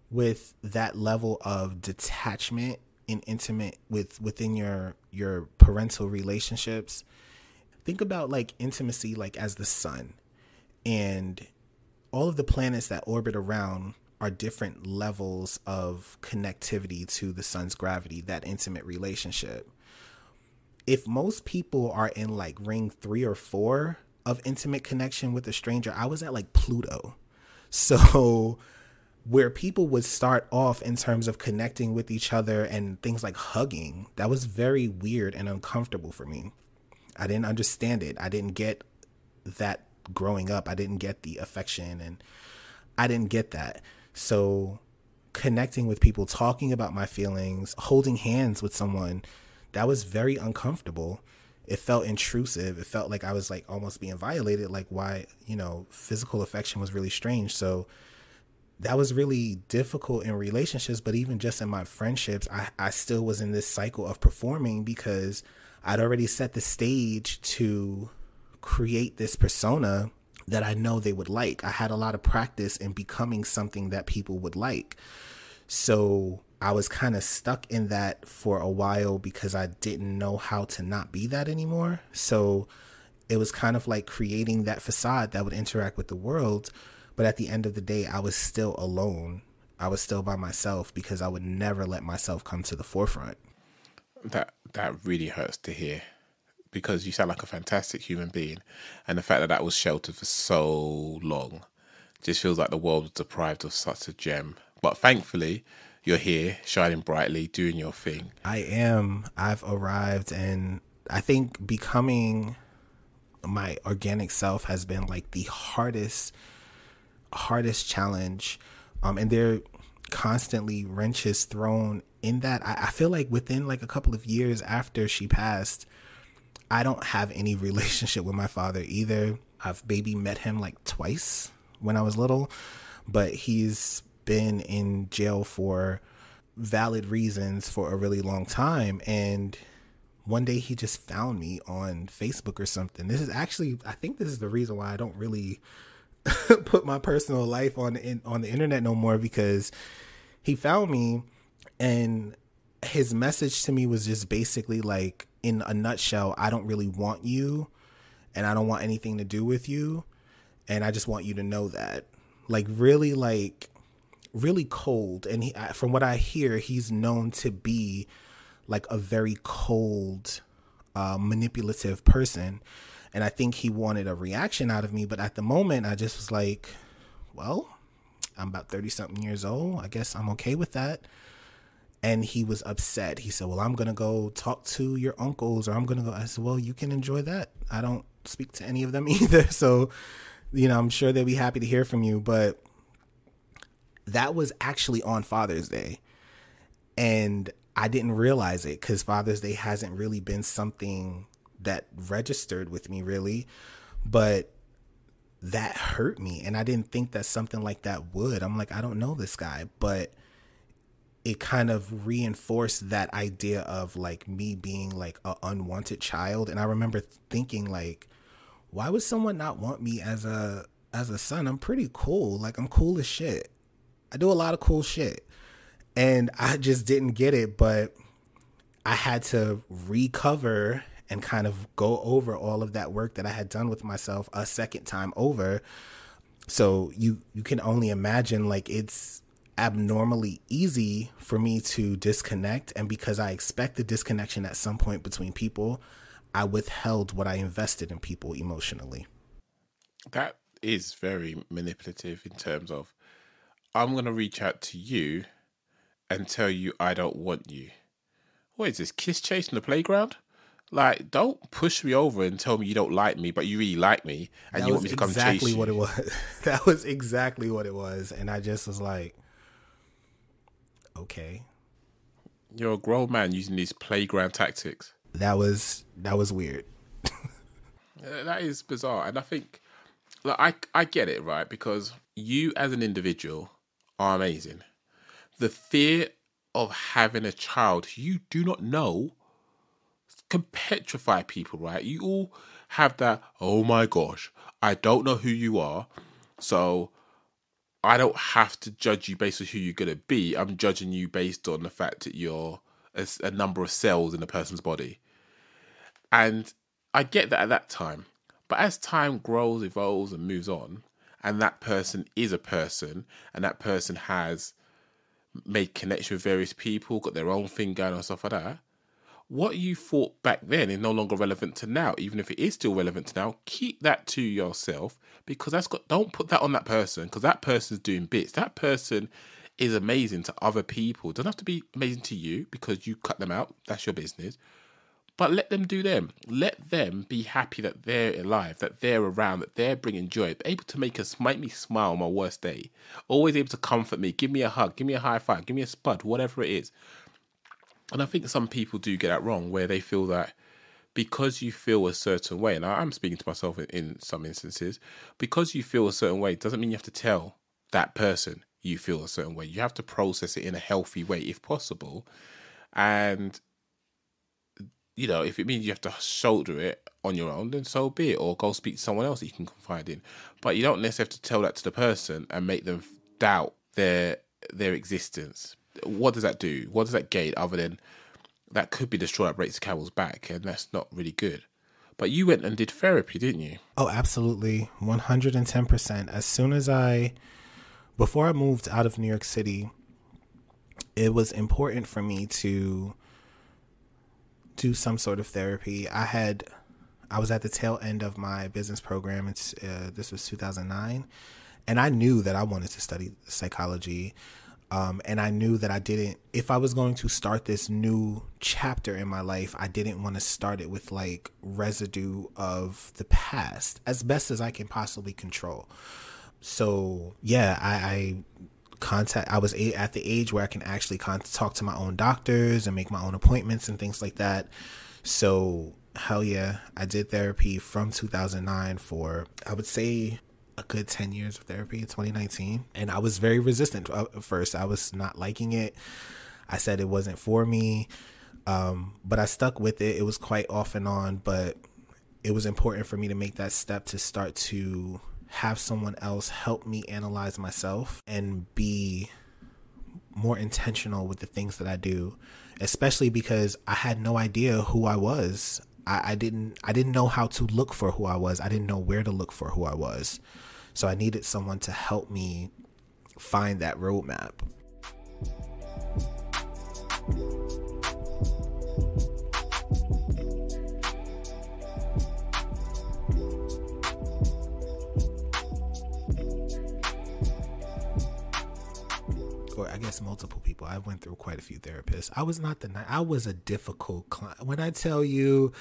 with that level of detachment and intimate within your parental relationships, think about like intimacy like as the sun, and all of the planets that orbit around are different levels of connectivity to the sun's gravity, that intimate relationship. If most people are in like ring 3 or 4 of intimate connection with a stranger, I was at like Pluto. So where people would start off in terms of connecting with each other and things like hugging, that was very weird and uncomfortable for me. I didn't understand it. I didn't get that growing up. I didn't get the affection, and I didn't get that. So connecting with people, talking about my feelings, holding hands with someone, that was very uncomfortable. It felt intrusive. It felt like I was like almost being violated. Like why, physical affection was really strange. So that was really difficult in relationships, but even just in my friendships, I still was in this cycle of performing because I'd already set the stage to create this persona that I know they would like. I had a lot of practice in becoming something that people would like. So I was kind of stuck in that for a while because I didn't know how to not be that anymore. So it was kind of like creating that facade that would interact with the world. But at the end of the day, I was still alone. I was still by myself because I would never let myself come to the forefront. That really hurts to hear, because you sound like a fantastic human being. And the fact that was sheltered for so long just feels like the world was deprived of such a gem. But thankfully, you're here, shining brightly, doing your thing. I am. I've arrived, and I think becoming my organic self has been like the hardest challenge. And there constantly wrenches thrown in that. I feel like within like a couple of years after she passed, I don't have any relationship with my father either. I've maybe met him like twice when I was little, but he's been in jail for valid reasons for a really long time. And one day he just found me on Facebook or something. This is actually, I think this is the reason why I don't really put my personal life on the internet no more, because he found me and his message to me was just basically like, in a nutshell, I don't really want you and I don't want anything to do with you. And I just want you to know that. Like really cold. And from what I hear, he's known to be like a very cold, manipulative person. And I think he wanted a reaction out of me. But at the moment, I just was like, well, I'm about 30 something years old. I guess I'm okay with that. And he was upset. He said, well, I'm going to go talk to your uncles, or I'm going to go. I said, well, you can enjoy that. I don't speak to any of them either. So, I'm sure they'll be happy to hear from you. But that was actually on Father's Day. And I didn't realize it because Father's Day hasn't really been something that registered with me really. But that hurt me. And I didn't think that something like that would. I'm like, I don't know this guy. But it kind of reinforced that idea of like me being like an unwanted child. And I remember thinking like, why would someone not want me as a son? I'm pretty cool. Like, I'm cool as shit. I do a lot of cool shit. And I just didn't get it, but I had to recover and kind of go over all of that work that I had done with myself a second time over. So you can only imagine, like, it's abnormally easy for me to disconnect. And because I expect the disconnection at some point between people, I withheld what I invested in people emotionally. That is very manipulative in terms of, I'm going to reach out to you and tell you I don't want you. What is this, kiss chase in the playground? Like, don't push me over and tell me you don't like me, but you really like me, and you want me to come chase you. That was exactly what it was. That was exactly what it was. And I just was like, okay. You're a grown man using these playground tactics. That was weird. That is bizarre. And I think, like, I get it, right? Because you as an individual are amazing. The fear of having a child who you do not know can petrify people, right? You all have that, oh my gosh, I don't know who you are, so I don't have to judge you based on who you're going to be. I'm judging you based on the fact that you're a number of cells in a person's body. And I get that at that time. But as time grows, evolves, and moves on, and that person is a person, and that person has made connection with various people, got their own thing going on, stuff like that, what you thought back then is no longer relevant to now. Even if it is still relevant to now, keep that to yourself, because don't put that on that person, because that person's doing bits. That person is amazing to other people. It doesn't have to be amazing to you because you cut them out. That's your business. But let them do them. Let them be happy that they're alive, that they're around, that they're bringing joy, able to make me smile on my worst day, always able to comfort me, give me a hug, give me a high five, give me a spud, whatever it is. And I think some people do get that wrong, where they feel that because you feel a certain way, and I'm speaking to myself in some instances, because you feel a certain way doesn't mean you have to tell that person you feel a certain way. You have to process it in a healthy way if possible. And, you know, if it means you have to shoulder it on your own, then so be it, or go speak to someone else that you can confide in. But you don't necessarily have to tell that to the person and make them doubt their existence. What does that do? What does that gain other than that could be the straw that breaks the camel's back, and that's not really good. But you went and did therapy, didn't you? Oh, absolutely. 110%. As soon as before I moved out of New York City, it was important for me to do some sort of therapy. I was at the tail end of my business program. This was 2009. And I knew that I wanted to study psychology. And I knew that if I was going to start this new chapter in my life, I didn't want to start it with like residue of the past, as best as I can possibly control. So yeah, I was at the age where I can actually talk to my own doctors and make my own appointments and things like that. So hell yeah, I did therapy from 2009 for, I would say, a good 10 years of therapy in 2019. And I was very resistant at first. I was not liking it. I said it wasn't for me. But I stuck with it. It was quite off and on, but it was important for me to make that step to start to have someone else help me analyze myself and be more intentional with the things that I do, especially because I had no idea who I was. I didn't know how to look for who I was. I didn't know where to look for who I was. So I needed someone to help me find that roadmap. Or I guess multiple people. I went through quite a few therapists. I was a difficult client. When I tell you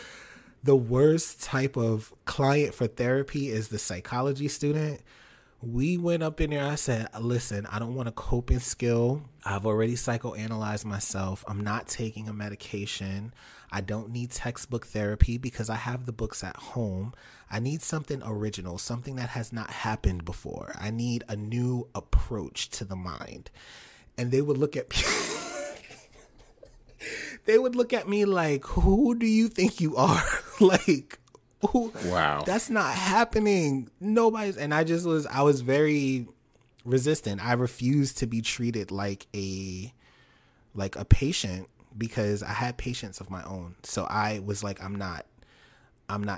the worst type of client for therapy is the psychology student, we went up in there. I said, listen, I don't want a coping skill. I've already psychoanalyzed myself. I'm not taking a medication. I don't need textbook therapy because I have the books at home. I need something original, something that has not happened before. I need a new approach to the mind. And they would look at me. They would look at me like, who do you think you are? Like, who? Wow. That's not happening. Nobody's. And I was very resistant. I refused to be treated like a patient because I had patients of my own. So I was like, I'm not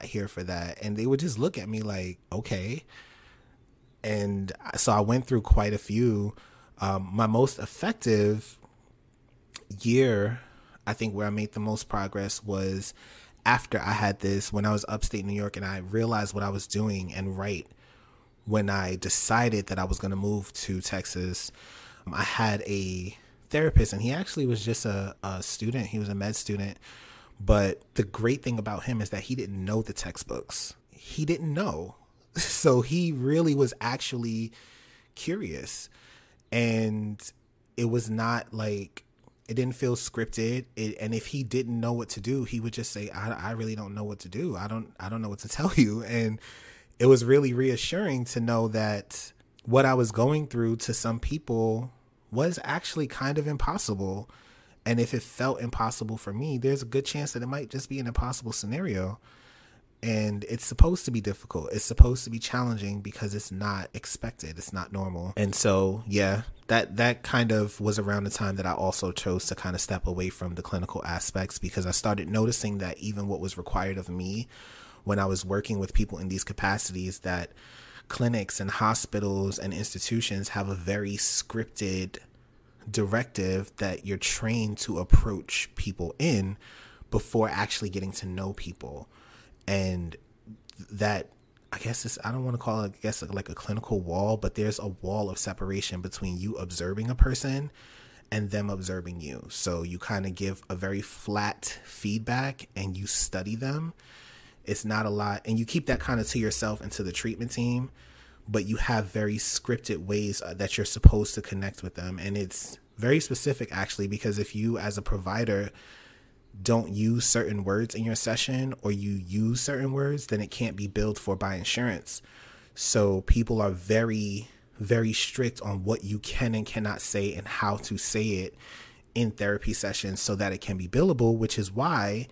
here for that. And they would just look at me like, okay. And so I went through quite a few. My most effective year, I think where I made the most progress was after I had this, when I was upstate New York and I realized what I was doing. And right when I decided that I was going to move to Texas, I had a therapist, and he actually was just a student. He was a med student. But the great thing about him is that he didn't know the textbooks. He didn't know. So he really was actually curious. And it was not like, it didn't feel scripted. And if he didn't know what to do, he would just say, I really don't know what to do. I don't know what to tell you. And it was really reassuring to know that what I was going through to some people was actually kind of impossible. And if it felt impossible for me, there's a good chance that it might just be an impossible scenario. And it's supposed to be difficult. It's supposed to be challenging because it's not expected. It's not normal. And so, yeah, that kind of was around the time that I also chose to kind of step away from the clinical aspects, because I started noticing that even what was required of me when I was working with people in these capacities, that clinics and hospitals and institutions have a very scripted directive that you're trained to approach people in before actually getting to know people. And that, I guess I don't want to call it, I guess, like a clinical wall, but there's a wall of separation between you observing a person and them observing you. So you kind of give a very flat feedback and you study them. It's not a lot. And you keep that kind of to yourself and to the treatment team, but you have very scripted ways that you're supposed to connect with them. And it's very specific, actually, because if you as a provider don't use certain words in your session, or you use certain words, then it can't be billed for by insurance. So people are very, very strict on what you can and cannot say and how to say it in therapy sessions so that it can be billable, which is why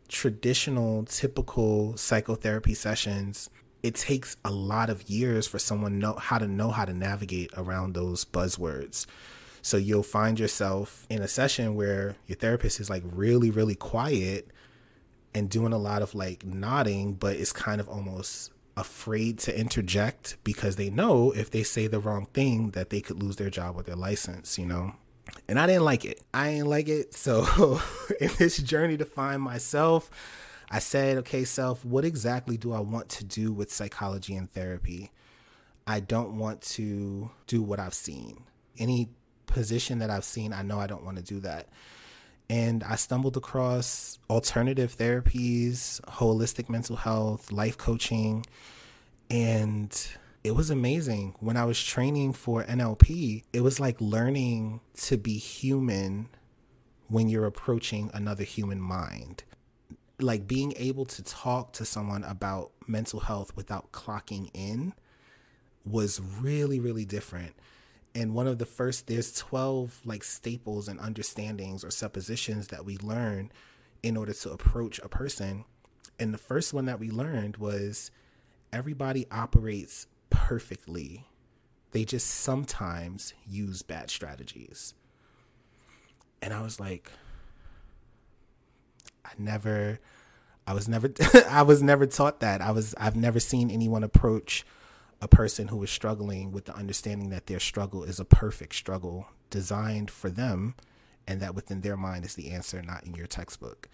traditional, typical psychotherapy sessions, it takes a lot of years for someone know how to navigate around those buzzwords. So you'll find yourself in a session where your therapist is like really, really quiet and doing a lot of like nodding, but is kind of almost afraid to interject because they know if they say the wrong thing that they could lose their job or their license, you know? And I didn't like it. So in this journey to find myself, I said, okay, self, what exactly do I want to do with psychology and therapy? I don't want to do what I've seen. Any position that I've seen, I know I don't want to do that. And I stumbled across alternative therapies, holistic mental health, life coaching, and it was amazing. When I was training for NLP, it was like learning to be human when you're approaching another human mind. Like being able to talk to someone about mental health without clocking in was really, really different. And one of the first, there's 12 like staples and understandings or suppositions that we learn in order to approach a person. And the first one that we learned was everybody operates perfectly. They just sometimes use bad strategies. And I was like, I was never taught that. I've never seen anyone approach a person who is struggling with the understanding that their struggle is a perfect struggle designed for them, and that within their mind is the answer, not in your textbook.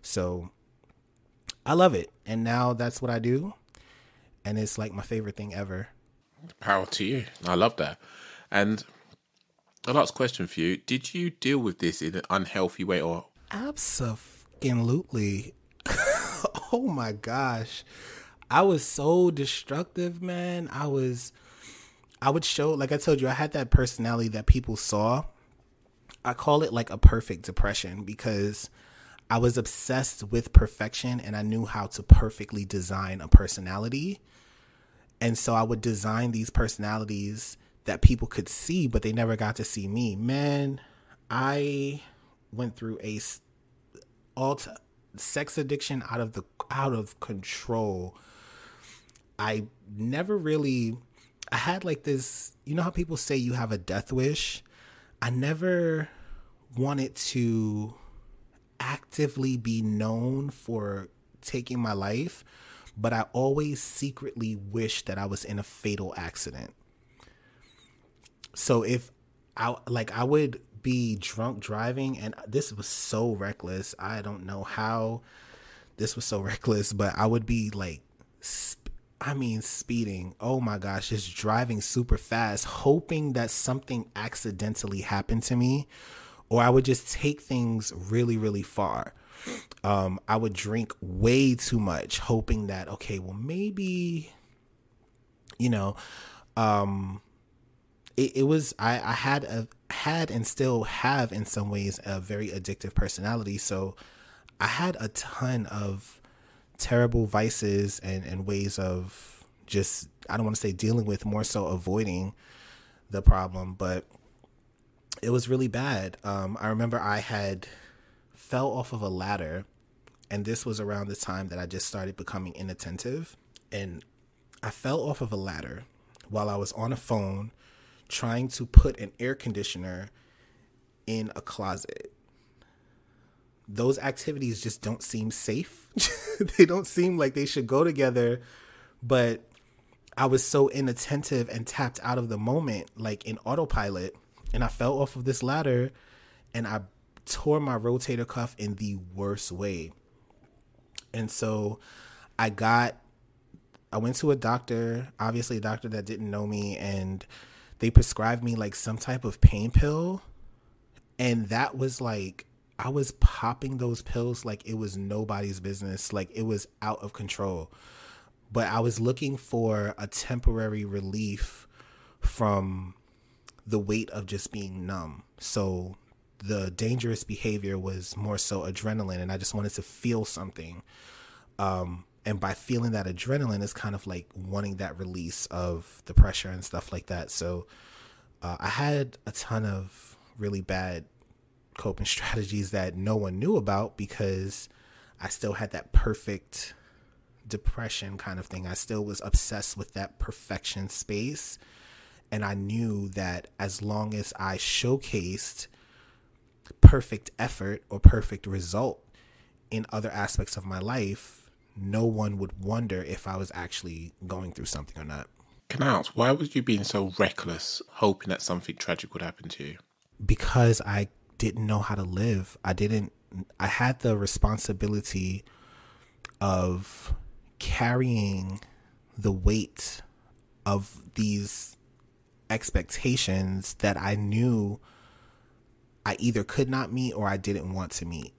So I love it. And now that's what I do. And it's like my favorite thing ever. Power to you. I love that. And the last question for you, did you deal with this in an unhealthy way or? Absolutely. Oh my gosh. I was so destructive, man. I would show, like I told you, I had that personality that people saw. I call it like a perfect depression because I was obsessed with perfection and I knew how to perfectly design a personality. And so I would design these personalities that people could see, but they never got to see me. Man, I went through a sex addiction out of control. I never really, I had like this, you know how people say you have a death wish? I never wanted to actively be known for taking my life, but I always secretly wished that I was in a fatal accident. So if I would be drunk driving, and this was so reckless. I don't know how this was so reckless, but I would be like, speeding. Oh my gosh, just driving super fast, hoping that something accidentally happened to me, or I would just take things really, really far. I would drink way too much, hoping that, okay, well, maybe, you know, it was, I had and still have in some ways a very addictive personality. So I had a ton of terrible vices and ways of just, I don't want to say dealing with, more so avoiding the problem, but it was really bad. I remember I had fell off of a ladder, and this was around the time that I just started becoming inattentive, and I fell off of a ladder while I was on a phone trying to put an air conditioner in a closet. Those activities just don't seem safe. They don't seem like they should go together, but I was so inattentive and tapped out of the moment, like in autopilot, and I fell off of this ladder and I tore my rotator cuff in the worst way. And so I went to a doctor, obviously a doctor that didn't know me, and they prescribed me like some type of pain pill. And that was like, I was popping those pills like it was nobody's business. Like it was out of control. But I was looking for a temporary relief from the weight of just being numb. So the dangerous behavior was more so adrenaline, and I just wanted to feel something. And by feeling that adrenaline is kind of like wanting that release of the pressure and stuff like that. So I had a ton of really bad coping strategies that no one knew about, because I still had that perfect depression kind of thing. I still was obsessed with that perfection space. And I knew that as long as I showcased perfect effort or perfect result in other aspects of my life, no one would wonder if I was actually going through something or not. Can I ask, why was you being so reckless, hoping that something tragic would happen to you? Because I didn't know how to live. I had the responsibility of carrying the weight of these expectations that I knew I either could not meet or I didn't want to meet.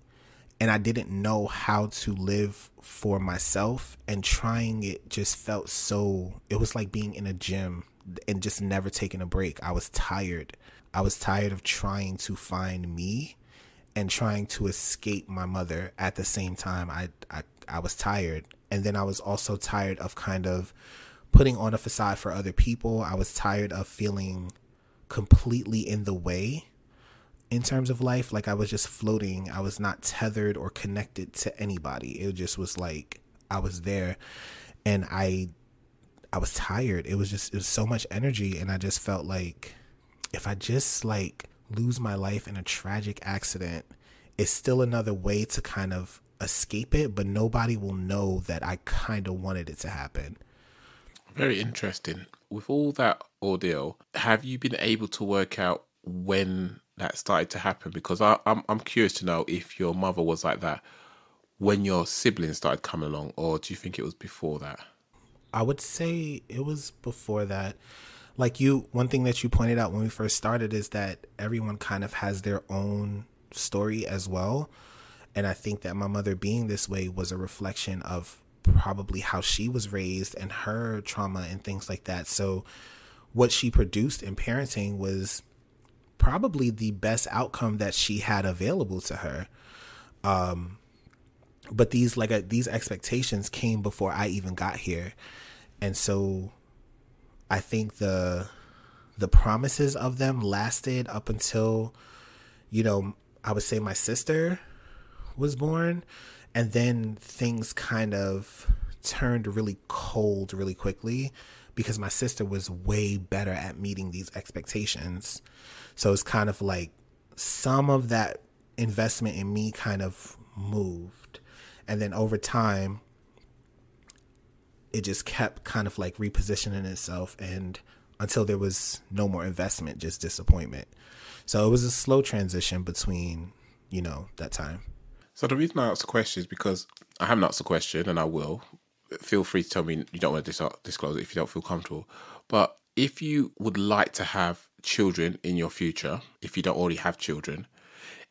And I didn't know how to live for myself, and trying it just felt so, it was like being in a gym and just never taking a break. I was tired. I was tired of trying to find me and trying to escape my mother at the same time. I was tired. And then I was also tired of kind of putting on a facade for other people. I was tired of feeling completely in the way in terms of life. Like I was just floating. I was not tethered or connected to anybody. It just was like I was there, and I was tired. It was so much energy, and I just felt like if I just like lose my life in a tragic accident, it's still another way to kind of escape it, but nobody will know that I kind of wanted it to happen. Very interesting. With all that ordeal, have you been able to work out when that started to happen? Because I'm curious to know if your mother was like that when your siblings started coming along, or do you think it was before that? I would say it was before that. Like one thing that you pointed out when we first started is that everyone kind of has their own story as well. And I think that my mother being this way was a reflection of probably how she was raised and her trauma and things like that. So what she produced in parenting was probably the best outcome that she had available to her. But these expectations came before I even got here. And so I think the promises of them lasted up until, I would say my sister was born. And then things kind of turned really cold really quickly because my sister was way better at meeting these expectations. So it's kind of like some of that investment in me kind of moved. And then over time, it just kept kind of like repositioning itself, and until there was no more investment, just disappointment. So it was a slow transition between, that time. So the reason I asked the question is because I haven't asked the question, and I will. Feel free to tell me you don't want to disclose it if you don't feel comfortable. But if you would like to have children in your future, if you don't already have children,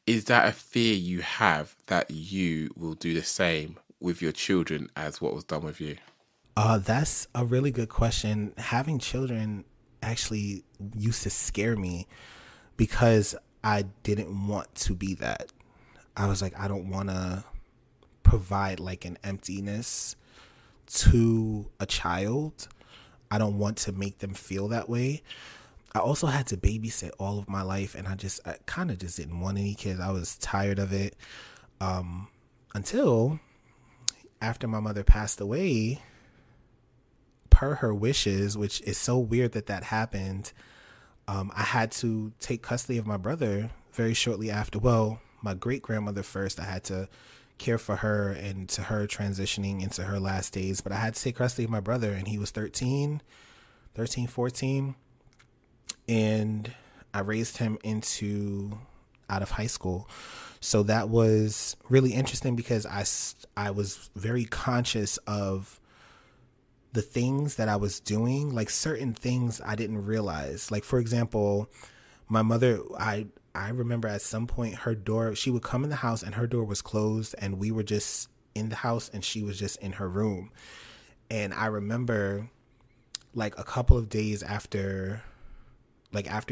is that a fear you have that you will do the same with your children as what was done with you? That's a really good question. Having children actually used to scare me because I didn't want to be that. I was like, I don't want to provide like an emptiness to a child. I don't want to make them feel that way. I also had to babysit all of my life, and I kind of just didn't want any kids. I was tired of it until after my mother passed away, per her wishes, which is so weird that happened. I had to take custody of my brother very shortly after. Well, my great grandmother first. I had to care for her and to her transitioning into her last days. But I had to take custody of my brother, and he was 13, 14. And I raised him out of high school. So that was really interesting because I was very conscious of the things that I was doing, like certain things I didn't realize. Like, for example, my mother, I remember at some point she would come in the house and her door was closed and we were just in the house and she was just in her room. And I remember like a couple of days after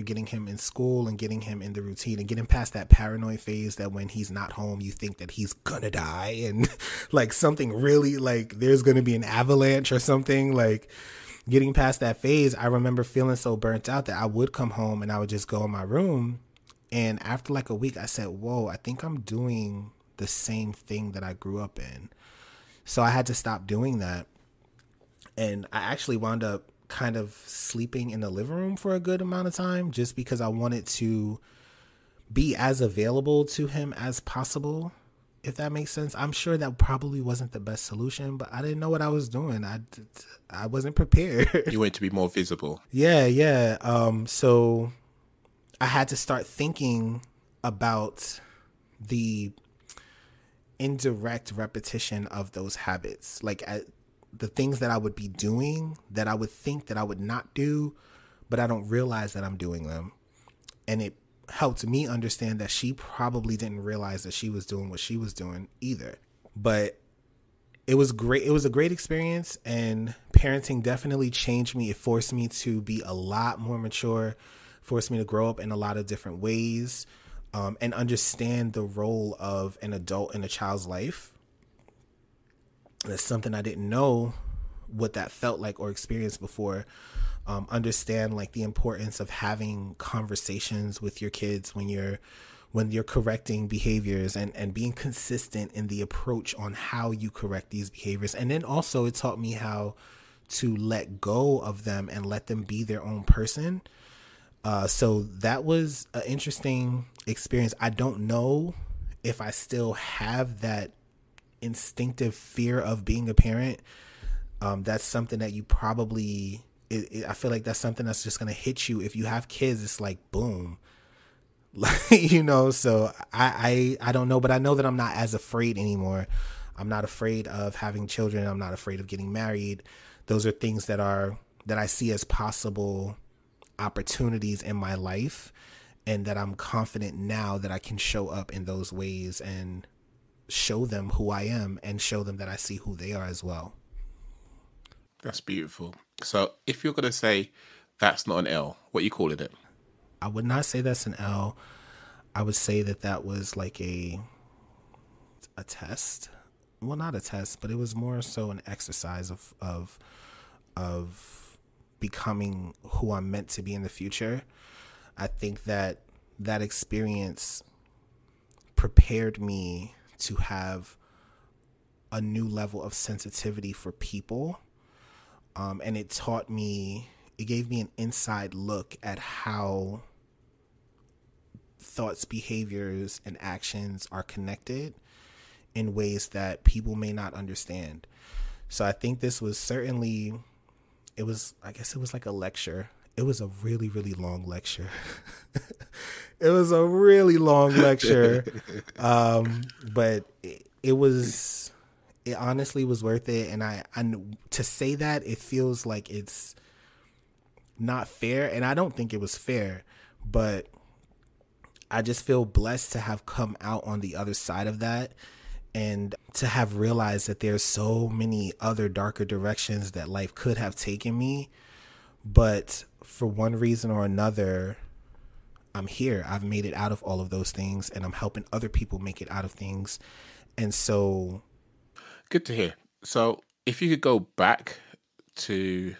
getting him in school and getting him in the routine and getting past that paranoid phase that when he's not home, you think that he's gonna die and like something really like there's gonna be an avalanche or something. Like getting past that phase, I remember feeling so burnt out that I would come home and I would just go in my room. And after like a week, I said, whoa, I think I'm doing the same thing that I grew up in. So I had to stop doing that. And I actually wound up kind of sleeping in the living room for a good amount of time just because I wanted to be as available to him as possible, if that makes sense. I'm sure that probably wasn't the best solution, but I didn't know what I was doing. I wasn't prepared. You wanted to be more visible. Yeah. So I had to start thinking about the indirect repetition of those habits, like the things that I would be doing that I would think that I would not do, but I don't realize that I'm doing them. And it helped me understand that she probably didn't realize that she was doing what she was doing either. But it was great. It was a great experience, and parenting definitely changed me. It forced me to be a lot more mature, forced me to grow up in a lot of different ways, and understand the role of an adult in a child's life. That's something I didn't know what that felt like or experienced before. Understand like the importance of having conversations with your kids when you're correcting behaviors and being consistent in the approach on how you correct these behaviors. And then also it taught me how to let go of them and let them be their own person. So that was an interesting experience. I don't know if I still have that instinctive fear of being a parent. That's something that you probably, I feel like that's something that's just going to hit you. If you have kids, it's like, boom, so I don't know, but I know that I'm not as afraid anymore. I'm not afraid of having children. I'm not afraid of getting married. Those are things that I see as possible opportunities in my life, and that I'm confident now that I can show up in those ways and show them who I am and show them that I see who they are as well. That's beautiful. So if you're going to say that's not an L, what are you calling it? I would not say that's an L. I would say that was like a test. Well, not a test, but it was more so an exercise of becoming who I'm meant to be in the future. I think that experience prepared me to have a new level of sensitivity for people. And it gave me an inside look at how thoughts, behaviors, and actions are connected in ways that people may not understand. So I think this was certainly, I guess it was like a lecture. It was a really, really long lecture. It was a really long lecture. But it honestly was worth it. And I to say that, it feels like it's not fair. And I don't think it was fair, but I just feel blessed to have come out on the other side of that and to have realized that there's so many other darker directions that life could have taken me. But for one reason or another, I'm here. I've made it out of all of those things, and I'm helping other people make it out of things. And so... Good to hear. So if you could go back to,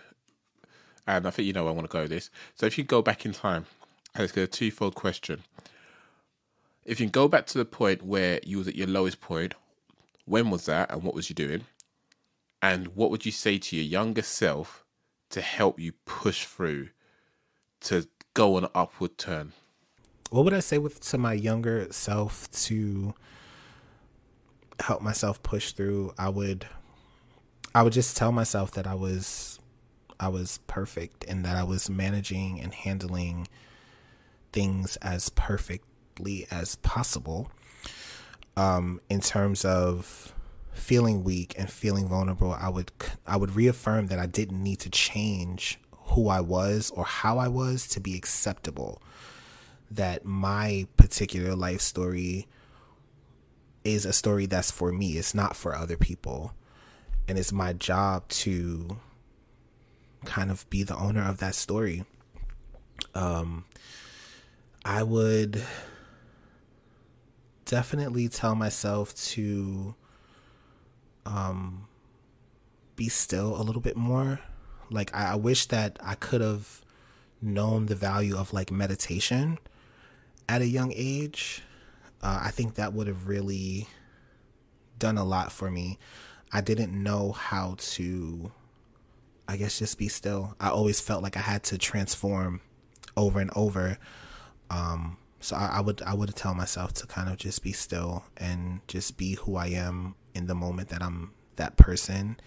and I think you know where I want to go with this. So if you go back in time, and it's a twofold question. If you can go back to the point where you was at your lowest point, when was that and what was you doing? And what would you say to your younger self to help you push through to go on an upward turn? What would I say to my younger self to help myself push through? I would just tell myself that I was perfect and that I was managing and handling things as perfectly as possible. In terms of feeling weak and feeling vulnerable, I would reaffirm that I didn't need to change who I was or how I was to be acceptable. That my particular life story is a story that's for me. It's not for other people. And it's my job to kind of be the owner of that story. I would definitely tell myself to be still a little bit more. Like, I wish that I could have known the value of like meditation at a young age. I think that would have really done a lot for me. I didn't know how to, I guess, just be still. I always felt like I had to transform over and over. So I would tell myself to kind of just be still and just be who I am in the moment that I'm that person.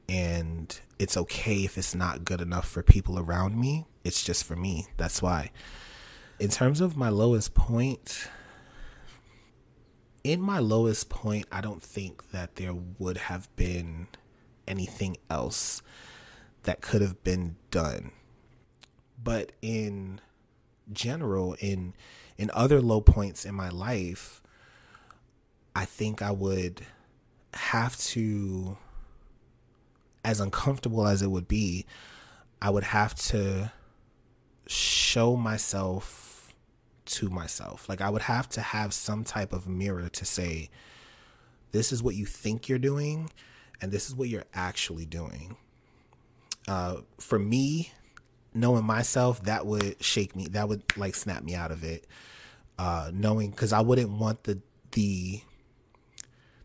And it's okay if it's not good enough for people around me. It's just for me. That's why. In terms of my lowest point, I don't think that there would have been anything else that could have been done. But in general, in other low points in my life, I think I would have to, as uncomfortable as it would be, I would have to show myself to myself. Like, I would have to have some type of mirror to say, this is what you think you're doing, and this is what you're actually doing. For me, knowing myself, that would shake me. That would like snap me out of it. Knowing, because I wouldn't want the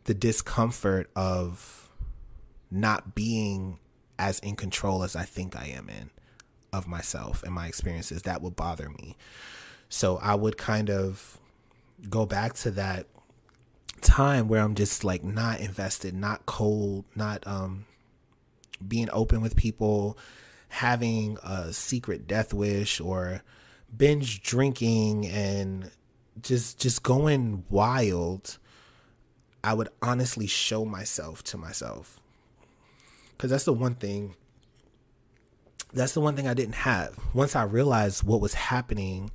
discomfort of not being as in control as I think I am of myself and my experiences. That would bother me. So I would kind of go back to that time where I'm just like not invested, not cold, not being open with people, having a secret death wish or binge drinking and just going wild. I would honestly show myself to myself, because that's the one thing I didn't have. Once I realized what was happening,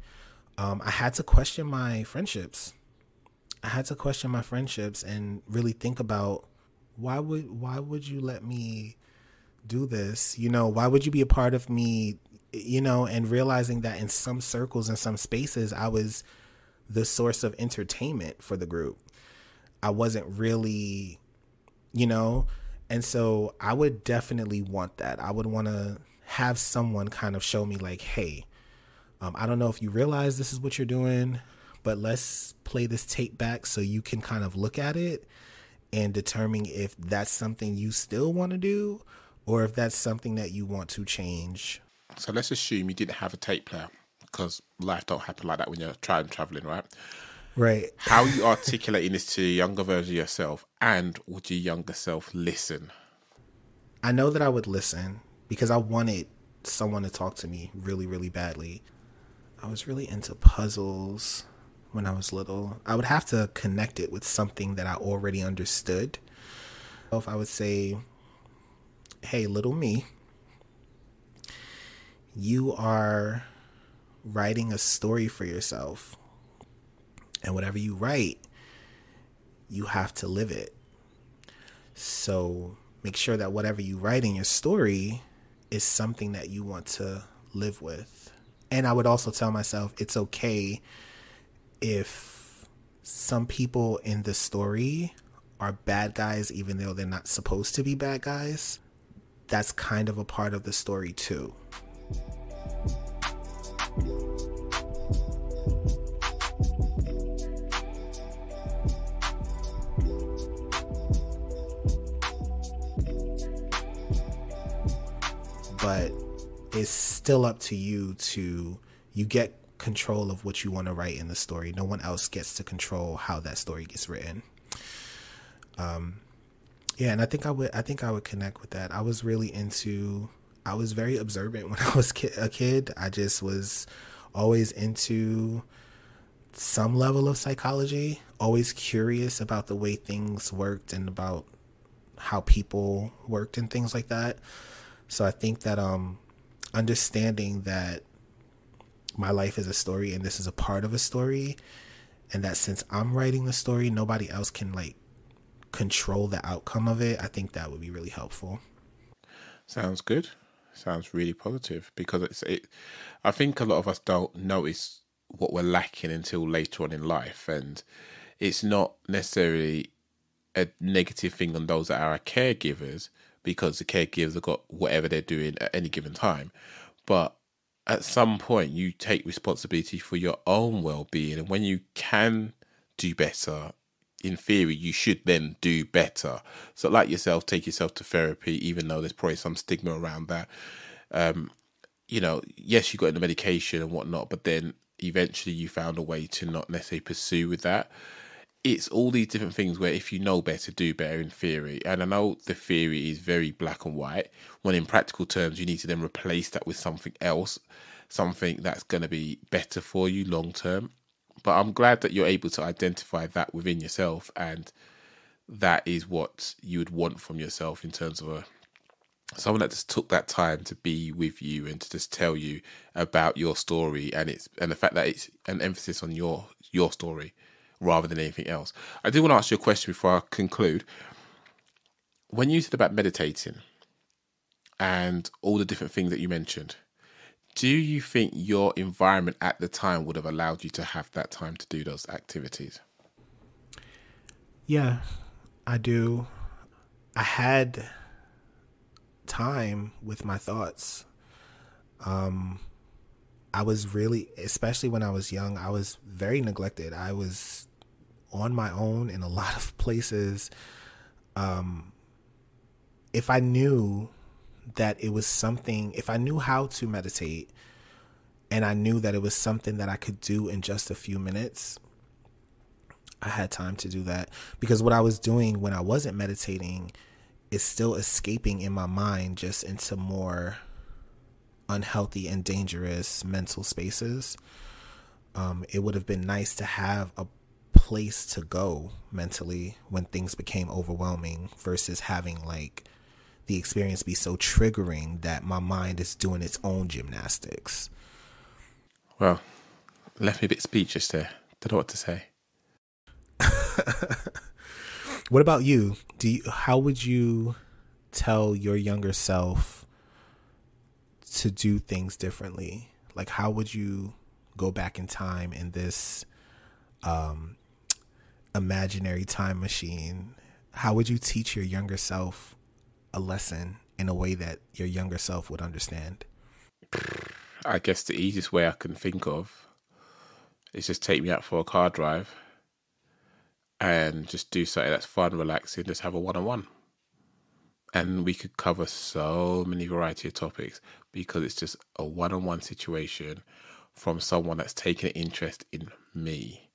I had to question my friendships. And really think about why would you let me do this? You know, why would you be a part of me? You know, and realizing that in some circles, in some spaces, I was the source of entertainment for the group. I wasn't really, you know, and so I would definitely want that. I would want to have someone kind of show me like, hey, I don't know if you realize this is what you're doing, but let's play this tape back so you can kind of look at it and determine if that's something you still want to do or if that's something that you want to change. So let's assume you didn't have a tape player, because life don't happen like that when you're traveling, right? Right. How are you articulating this to your younger version of yourself, and would your younger self listen? I know that I would listen because I wanted someone to talk to me really, really badly. I was really into puzzles when I was little. I would have to connect it with something that I already understood. If I would say, hey, little me, you are writing a story for yourself. And whatever you write, you have to live it. So make sure that whatever you write in your story is something that you want to live with. And I would also tell myself it's okay if some people in the story are bad guys, even though they're not supposed to be bad guys. That's kind of a part of the story too. But it's still up to you you get control of what you want to write in the story. No one else gets to control how that story gets written. And I think I would connect with that. I was very observant when I was a kid. I just was always into some level of psychology, always curious about the way things worked and about how people worked and things like that. So I think that understanding that my life is a story and this is a part of a story, and that since I'm writing the story, nobody else can like control the outcome of it, I think that would be really helpful. Sounds good. Sounds really positive, because I think a lot of us don't notice what we're lacking until later on in life, and it's not necessarily a negative thing on those that are our caregivers, because the caregivers have got whatever they're doing at any given time. But at some point, you take responsibility for your own well-being. And when you can do better, in theory, you should then do better. So like yourself, take yourself to therapy, even though there's probably some stigma around that. Yes, you got in the medication and whatnot, but then eventually you found a way to not necessarily pursue with that. It's all these different things where if you know better, do better in theory. And I know the theory is very black and white, when in practical terms, you need to then replace that with something else, something that's going to be better for you long term. But I'm glad that you're able to identify that within yourself, and that is what you would want from yourself in terms of someone that just took that time to be with you and to just tell you about your story, and the fact that it's an emphasis on your story rather than anything else. I do want to ask you a question before I conclude. When you said about meditating and all the different things that you mentioned, do you think your environment at the time would have allowed you to have that time to do those activities? Yeah, I do. I had time with my thoughts. I was really, especially when I was young, I was very neglected. I was on my own in a lot of places. If I knew that it was something, if I knew how to meditate and I knew that it was something that I could do in just a few minutes, I had time to do that. Because what I was doing when I wasn't meditating is still escaping in my mind just into more unhealthy and dangerous mental spaces. It would have been nice to have a place to go mentally when things became overwhelming versus having like the experience be so triggering that my mind is doing its own gymnastics. Well, left me a bit speechless there. Don't know what to say. What about you? How would you tell your younger self to do things differently? Like, how would you go back in time in this imaginary time machine? How would you teach your younger self a lesson in a way that your younger self would understand? I guess the easiest way I can think of is just take me out for a car drive and just do something that's fun, relaxing, just have a one-on-one. And we could cover so many variety of topics because it's just a one-on-one situation from someone that's taken an interest in me.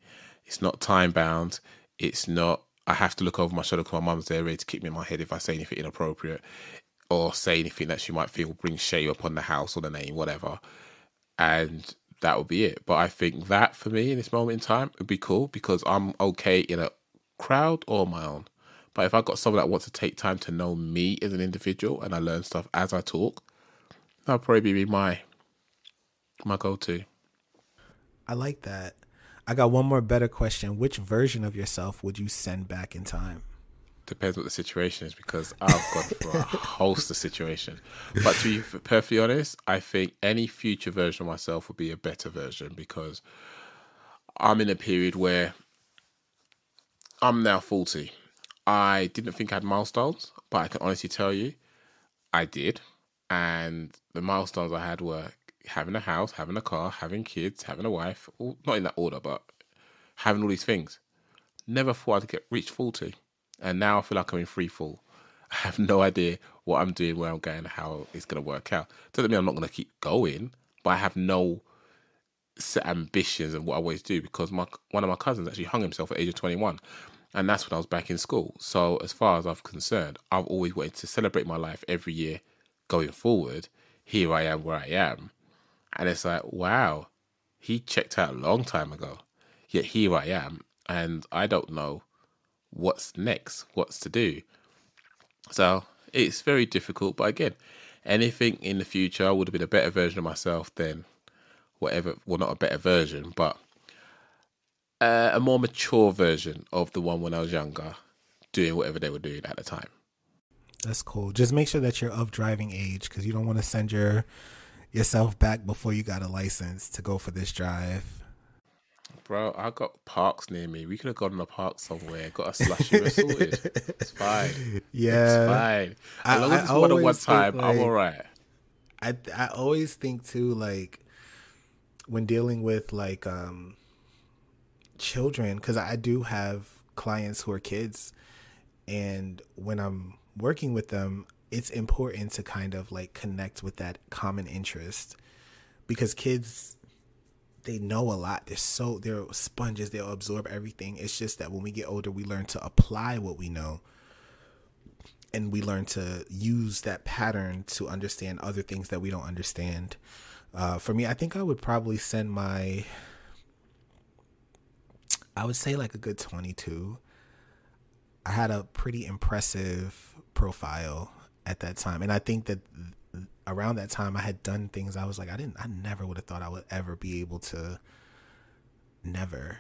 It's not time-bound. It's not, I have to look over my shoulder because my mum's there ready to kick me in my head if I say anything inappropriate or say anything that she might feel brings shame upon the house or the name, whatever. And that would be it. But I think that for me in this moment in time would be cool because I'm okay in a crowd or on my own. But if I got someone that wants to take time to know me as an individual and I learn stuff as I talk, that'll probably be my go-to. I like that. I got one more better question. Which version of yourself would you send back in time? Depends what the situation is because I've gone through a host of situations. But to be perfectly honest, I think any future version of myself would be a better version because I'm in a period where I'm now 40. I didn't think I had milestones, but I can honestly tell you I did. And the milestones I had were having a house, having a car, having kids, having a wife, not in that order, but having all these things. Never thought I'd reach 40. And now I feel like I'm in free fall. I have no idea what I'm doing, where I'm going, how it's going to work out. Doesn't mean I'm not going to keep going, but I have no set ambitions and what I always do because one of my cousins actually hung himself at the age of 21. And that's when I was back in school. So as far as I'm concerned, I've always wanted to celebrate my life every year going forward. Here I am where I am. And it's like, wow, he checked out a long time ago. Yet here I am. And I don't know what's next, what's to do. So it's very difficult. But again, anything in the future would have been a better version of myself than whatever. Well, not a better version, but a more mature version of the one when I was younger, doing whatever they were doing at the time. That's cool. Just make sure that you're of driving age because you don't want to send yourself back before you got a license to go for this drive. Bro, I got parks near me. We could have gone in a park somewhere, got a slushy, we're sorted. It's fine. Yeah. It's fine. As long as it's one at one time, I'm all right. I always think too, like, when dealing with like children, because I do have clients who are kids, and when I'm working with them, it's important to kind of like connect with that common interest because kids, they know a lot. They're sponges. They'll absorb everything. It's just that when we get older, we learn to apply what we know and we learn to use that pattern to understand other things that we don't understand. For me, I think I would probably send I would say like a good 22. I had a pretty impressive profile at that time. And I think that around that time I had done things I was like, I never would have thought I would ever be able to, never,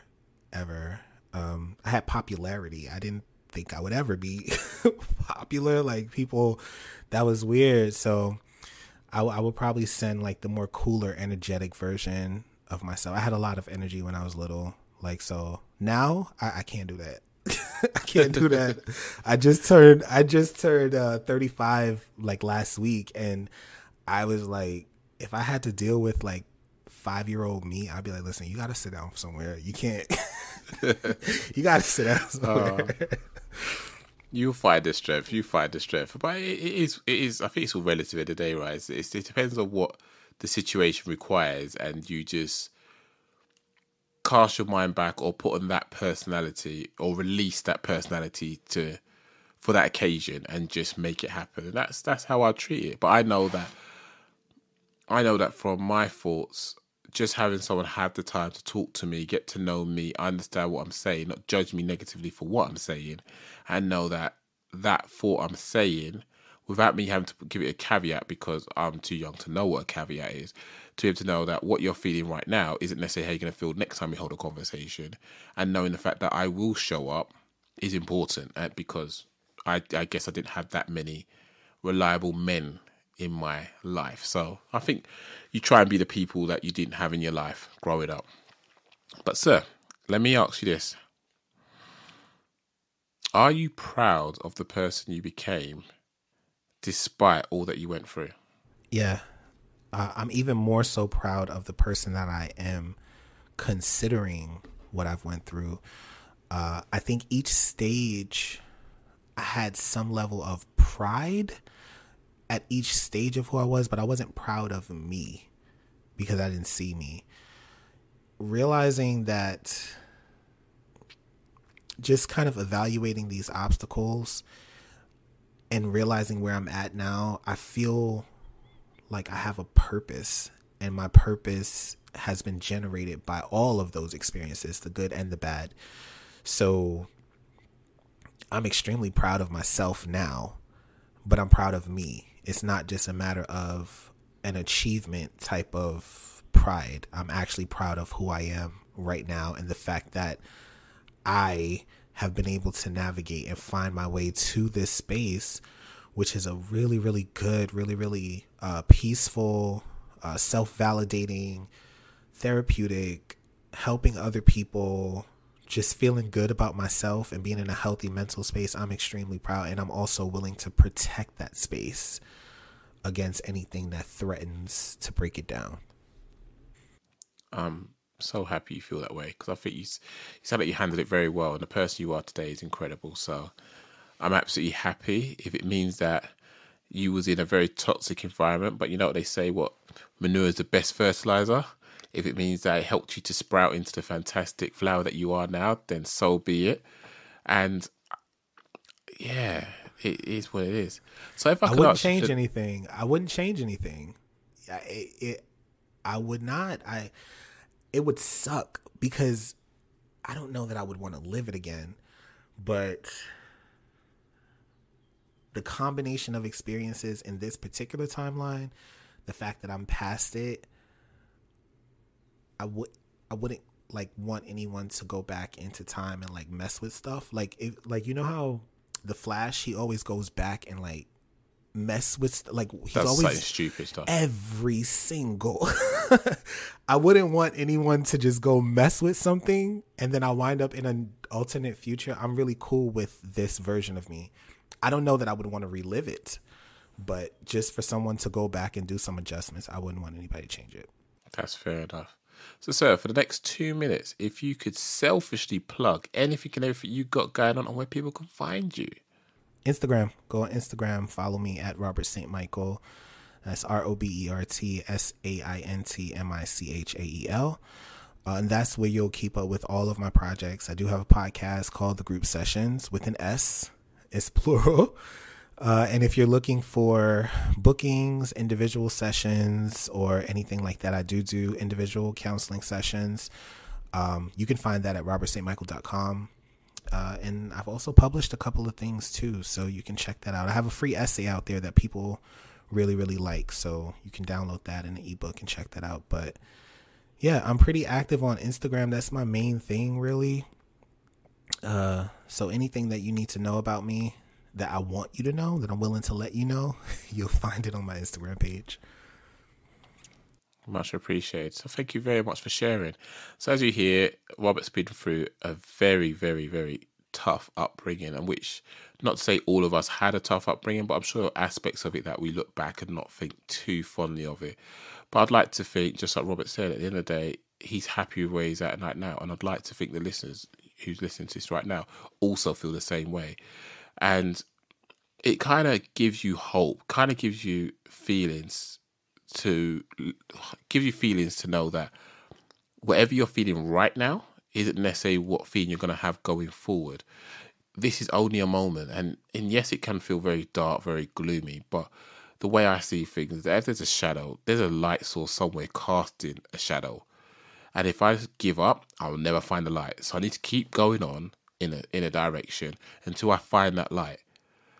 ever. I had popularity. I didn't think I would ever be popular. Like people, that was weird. So I would probably send like the more cooler, energetic version of myself. I had a lot of energy when I was little. Like, so now I can't do that. I can't do that. I just turned 35 like last week, and I was like, if I had to deal with like 5-year-old me, I'd be like, listen, you got to sit down somewhere. You can't. You got to sit down somewhere. You find the strength. But it is. I think it's all relative at the day, right? It depends on what the situation requires, and you just cast your mind back or put on that personality or release that personality for that occasion and just make it happen. And that's how I treat it. But I know that from my thoughts, just having someone have the time to talk to me, get to know me, understand what I'm saying, not judge me negatively for what I'm saying, and know that thought I'm saying, without me having to give it a caveat because I'm too young to know what a caveat is, to be able to know that what you're feeling right now isn't necessarily how you're going to feel next time we hold a conversation. And knowing the fact that I will show up is important because I guess I didn't have that many reliable men in my life. So I think you try and be the people that you didn't have in your life growing up. But sir, let me ask you this. Are you proud of the person you became despite all that you went through? Yeah. I'm even more so proud of the person that I am considering what I've went through, I think each stage I had some level of pride at each stage of who I was, but I wasn't proud of me because I didn't see me. Realizing that, just kind of evaluating these obstacles and realizing where I'm at now, I feel like I have a purpose, and my purpose has been generated by all of those experiences, the good and the bad. So I'm extremely proud of myself now, but I'm proud of me. It's not just a matter of an achievement type of pride. I'm actually proud of who I am right now, and the fact that I have been able to navigate and find my way to this space, which is a really, really good, really, really peaceful, self-validating, therapeutic, helping other people, just feeling good about myself and being in a healthy mental space. I'm extremely proud, and I'm also willing to protect that space against anything that threatens to break it down. I'm so happy you feel that way, because I think you sound like you handled it very well, and the person you are today is incredible. So I'm absolutely happy if it means that you was in a very toxic environment, but you know what they say, what manure is the best fertilizer. If it means that it helped you to sprout into the fantastic flower that you are now, then so be it. And yeah, it is what it is. So if I wouldn't change anything. I wouldn't change anything. I would not. It would suck, because I don't know that I would want to live it again, but the combination of experiences in this particular timeline, the fact that I'm past it, I wouldn't like want anyone to go back into time and like mess with stuff. Like, you know how the Flash, he always goes back and like mess with, like, he's That's always like stupid stuff. Every single I wouldn't want anyone to just go mess with something and then I'll wind up in an alternate future. I'm really cool with this version of me. I don't know that I would want to relive it, but just for someone to go back and do some adjustments, I wouldn't want anybody to change it. That's fair enough. So, sir, for the next 2 minutes, if you could selfishly plug anything and everything you got going on and where people can find you. Instagram. Go on Instagram. Follow me at Robert St. Michael. That's RobertSaintMichael. And that's where you'll keep up with all of my projects. I do have a podcast called The Group Sessions with an S. It's plural. And if you're looking for bookings, individual sessions, or anything like that, I do individual counseling sessions. You can find that at robertstmichael.com. And I've also published a couple of things too, so you can check that out. I have a free essay out there that people really, really like, so you can download that in an ebook and check that out. But yeah, I'm pretty active on Instagram. That's my main thing, really. So anything that you need to know about me, that I want you to know, that I'm willing to let you know, you'll find it on my Instagram page. Much appreciated. So thank you very much for sharing. So as you hear, Robert's been through a very, very, very tough upbringing, and which, not to say all of us had a tough upbringing, but I'm sure aspects of it that we look back and not think too fondly of it. But I'd like to think, just like Robert said, at the end of the day, he's happy with where he's at right now. And I'd like to think the listeners who's listening to this right now also feel the same way. And it kind of gives you hope, kind of gives you feelings to know that whatever you're feeling right now isn't necessarily what feeling you're going to have going forward. This is only a moment, and yes, it can feel very dark, very gloomy, but the way I see things is that if there's a shadow, there's a light source somewhere casting a shadow. And if I just give up, I'll never find the light. So I need to keep going on in a direction until I find that light.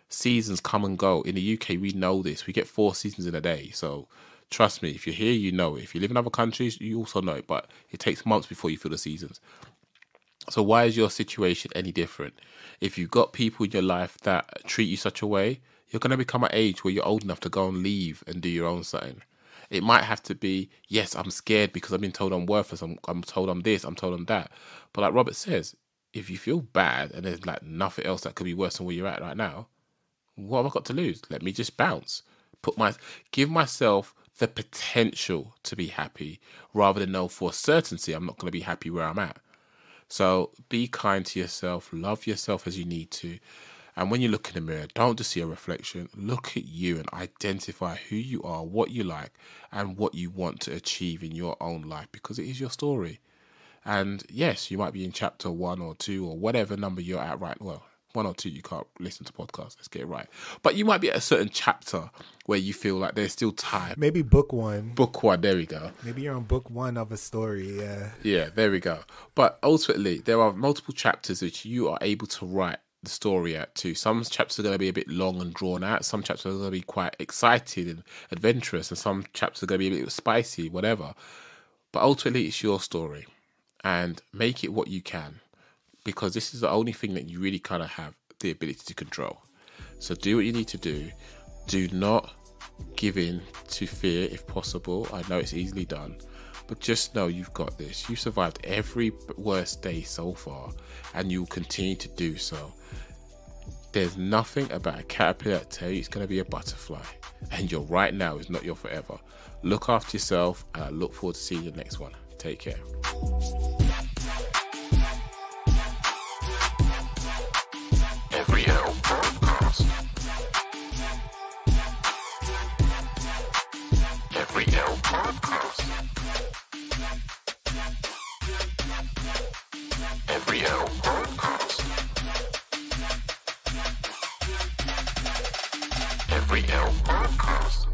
Seasons come and go. In the UK, we know this. We get 4 seasons in a day. So trust me, if you're here, you know it. If you live in other countries, you also know it. But it takes months before you feel the seasons. So why is your situation any different? If you've got people in your life that treat you such a way, you're going to become at an age where you're old enough to go and leave and do your own thing. It might have to be, yes, I'm scared because I've been told I'm worthless. I'm told I'm this, I'm told I'm that. But like Robert says, if you feel bad and there's like nothing else that could be worse than where you're at right now, what have I got to lose? Let me just bounce. Give myself the potential to be happy rather than know for certainty I'm not going to be happy where I'm at. So be kind to yourself, love yourself as you need to. And when you look in the mirror, don't just see a reflection. Look at you and identify who you are, what you like, and what you want to achieve in your own life, because it is your story. And yes, you might be in chapter 1 or 2 or whatever number you're at right. Well, 1 or 2, you can't listen to podcasts. Let's get it right. But you might be at a certain chapter where you feel like there's still time. Maybe book 1. Book 1, there we go. Maybe you're on book 1 of a story, yeah. Yeah, there we go. But ultimately, there are multiple chapters that you are able to write the story at too. Some chapters are going to be a bit long and drawn out. Some chapters are going to be quite exciting and adventurous. And some chapters are going to be a bit spicy, whatever. But ultimately, it's your story. And make it what you can. Because this is the only thing that you really kind of have the ability to control. So do what you need to do. Do not give in to fear if possible. I know it's easily done. But just know you've got this. You survived every worst day so far. And you will continue to do so. There's nothing about a caterpillar that tells you it's going to be a butterfly. And your right now is not your forever. Look after yourself. And I look forward to seeing you in the next one. Take care. Every L Podcast. Every L Podcast. Every L Podcast. Every L Podcast.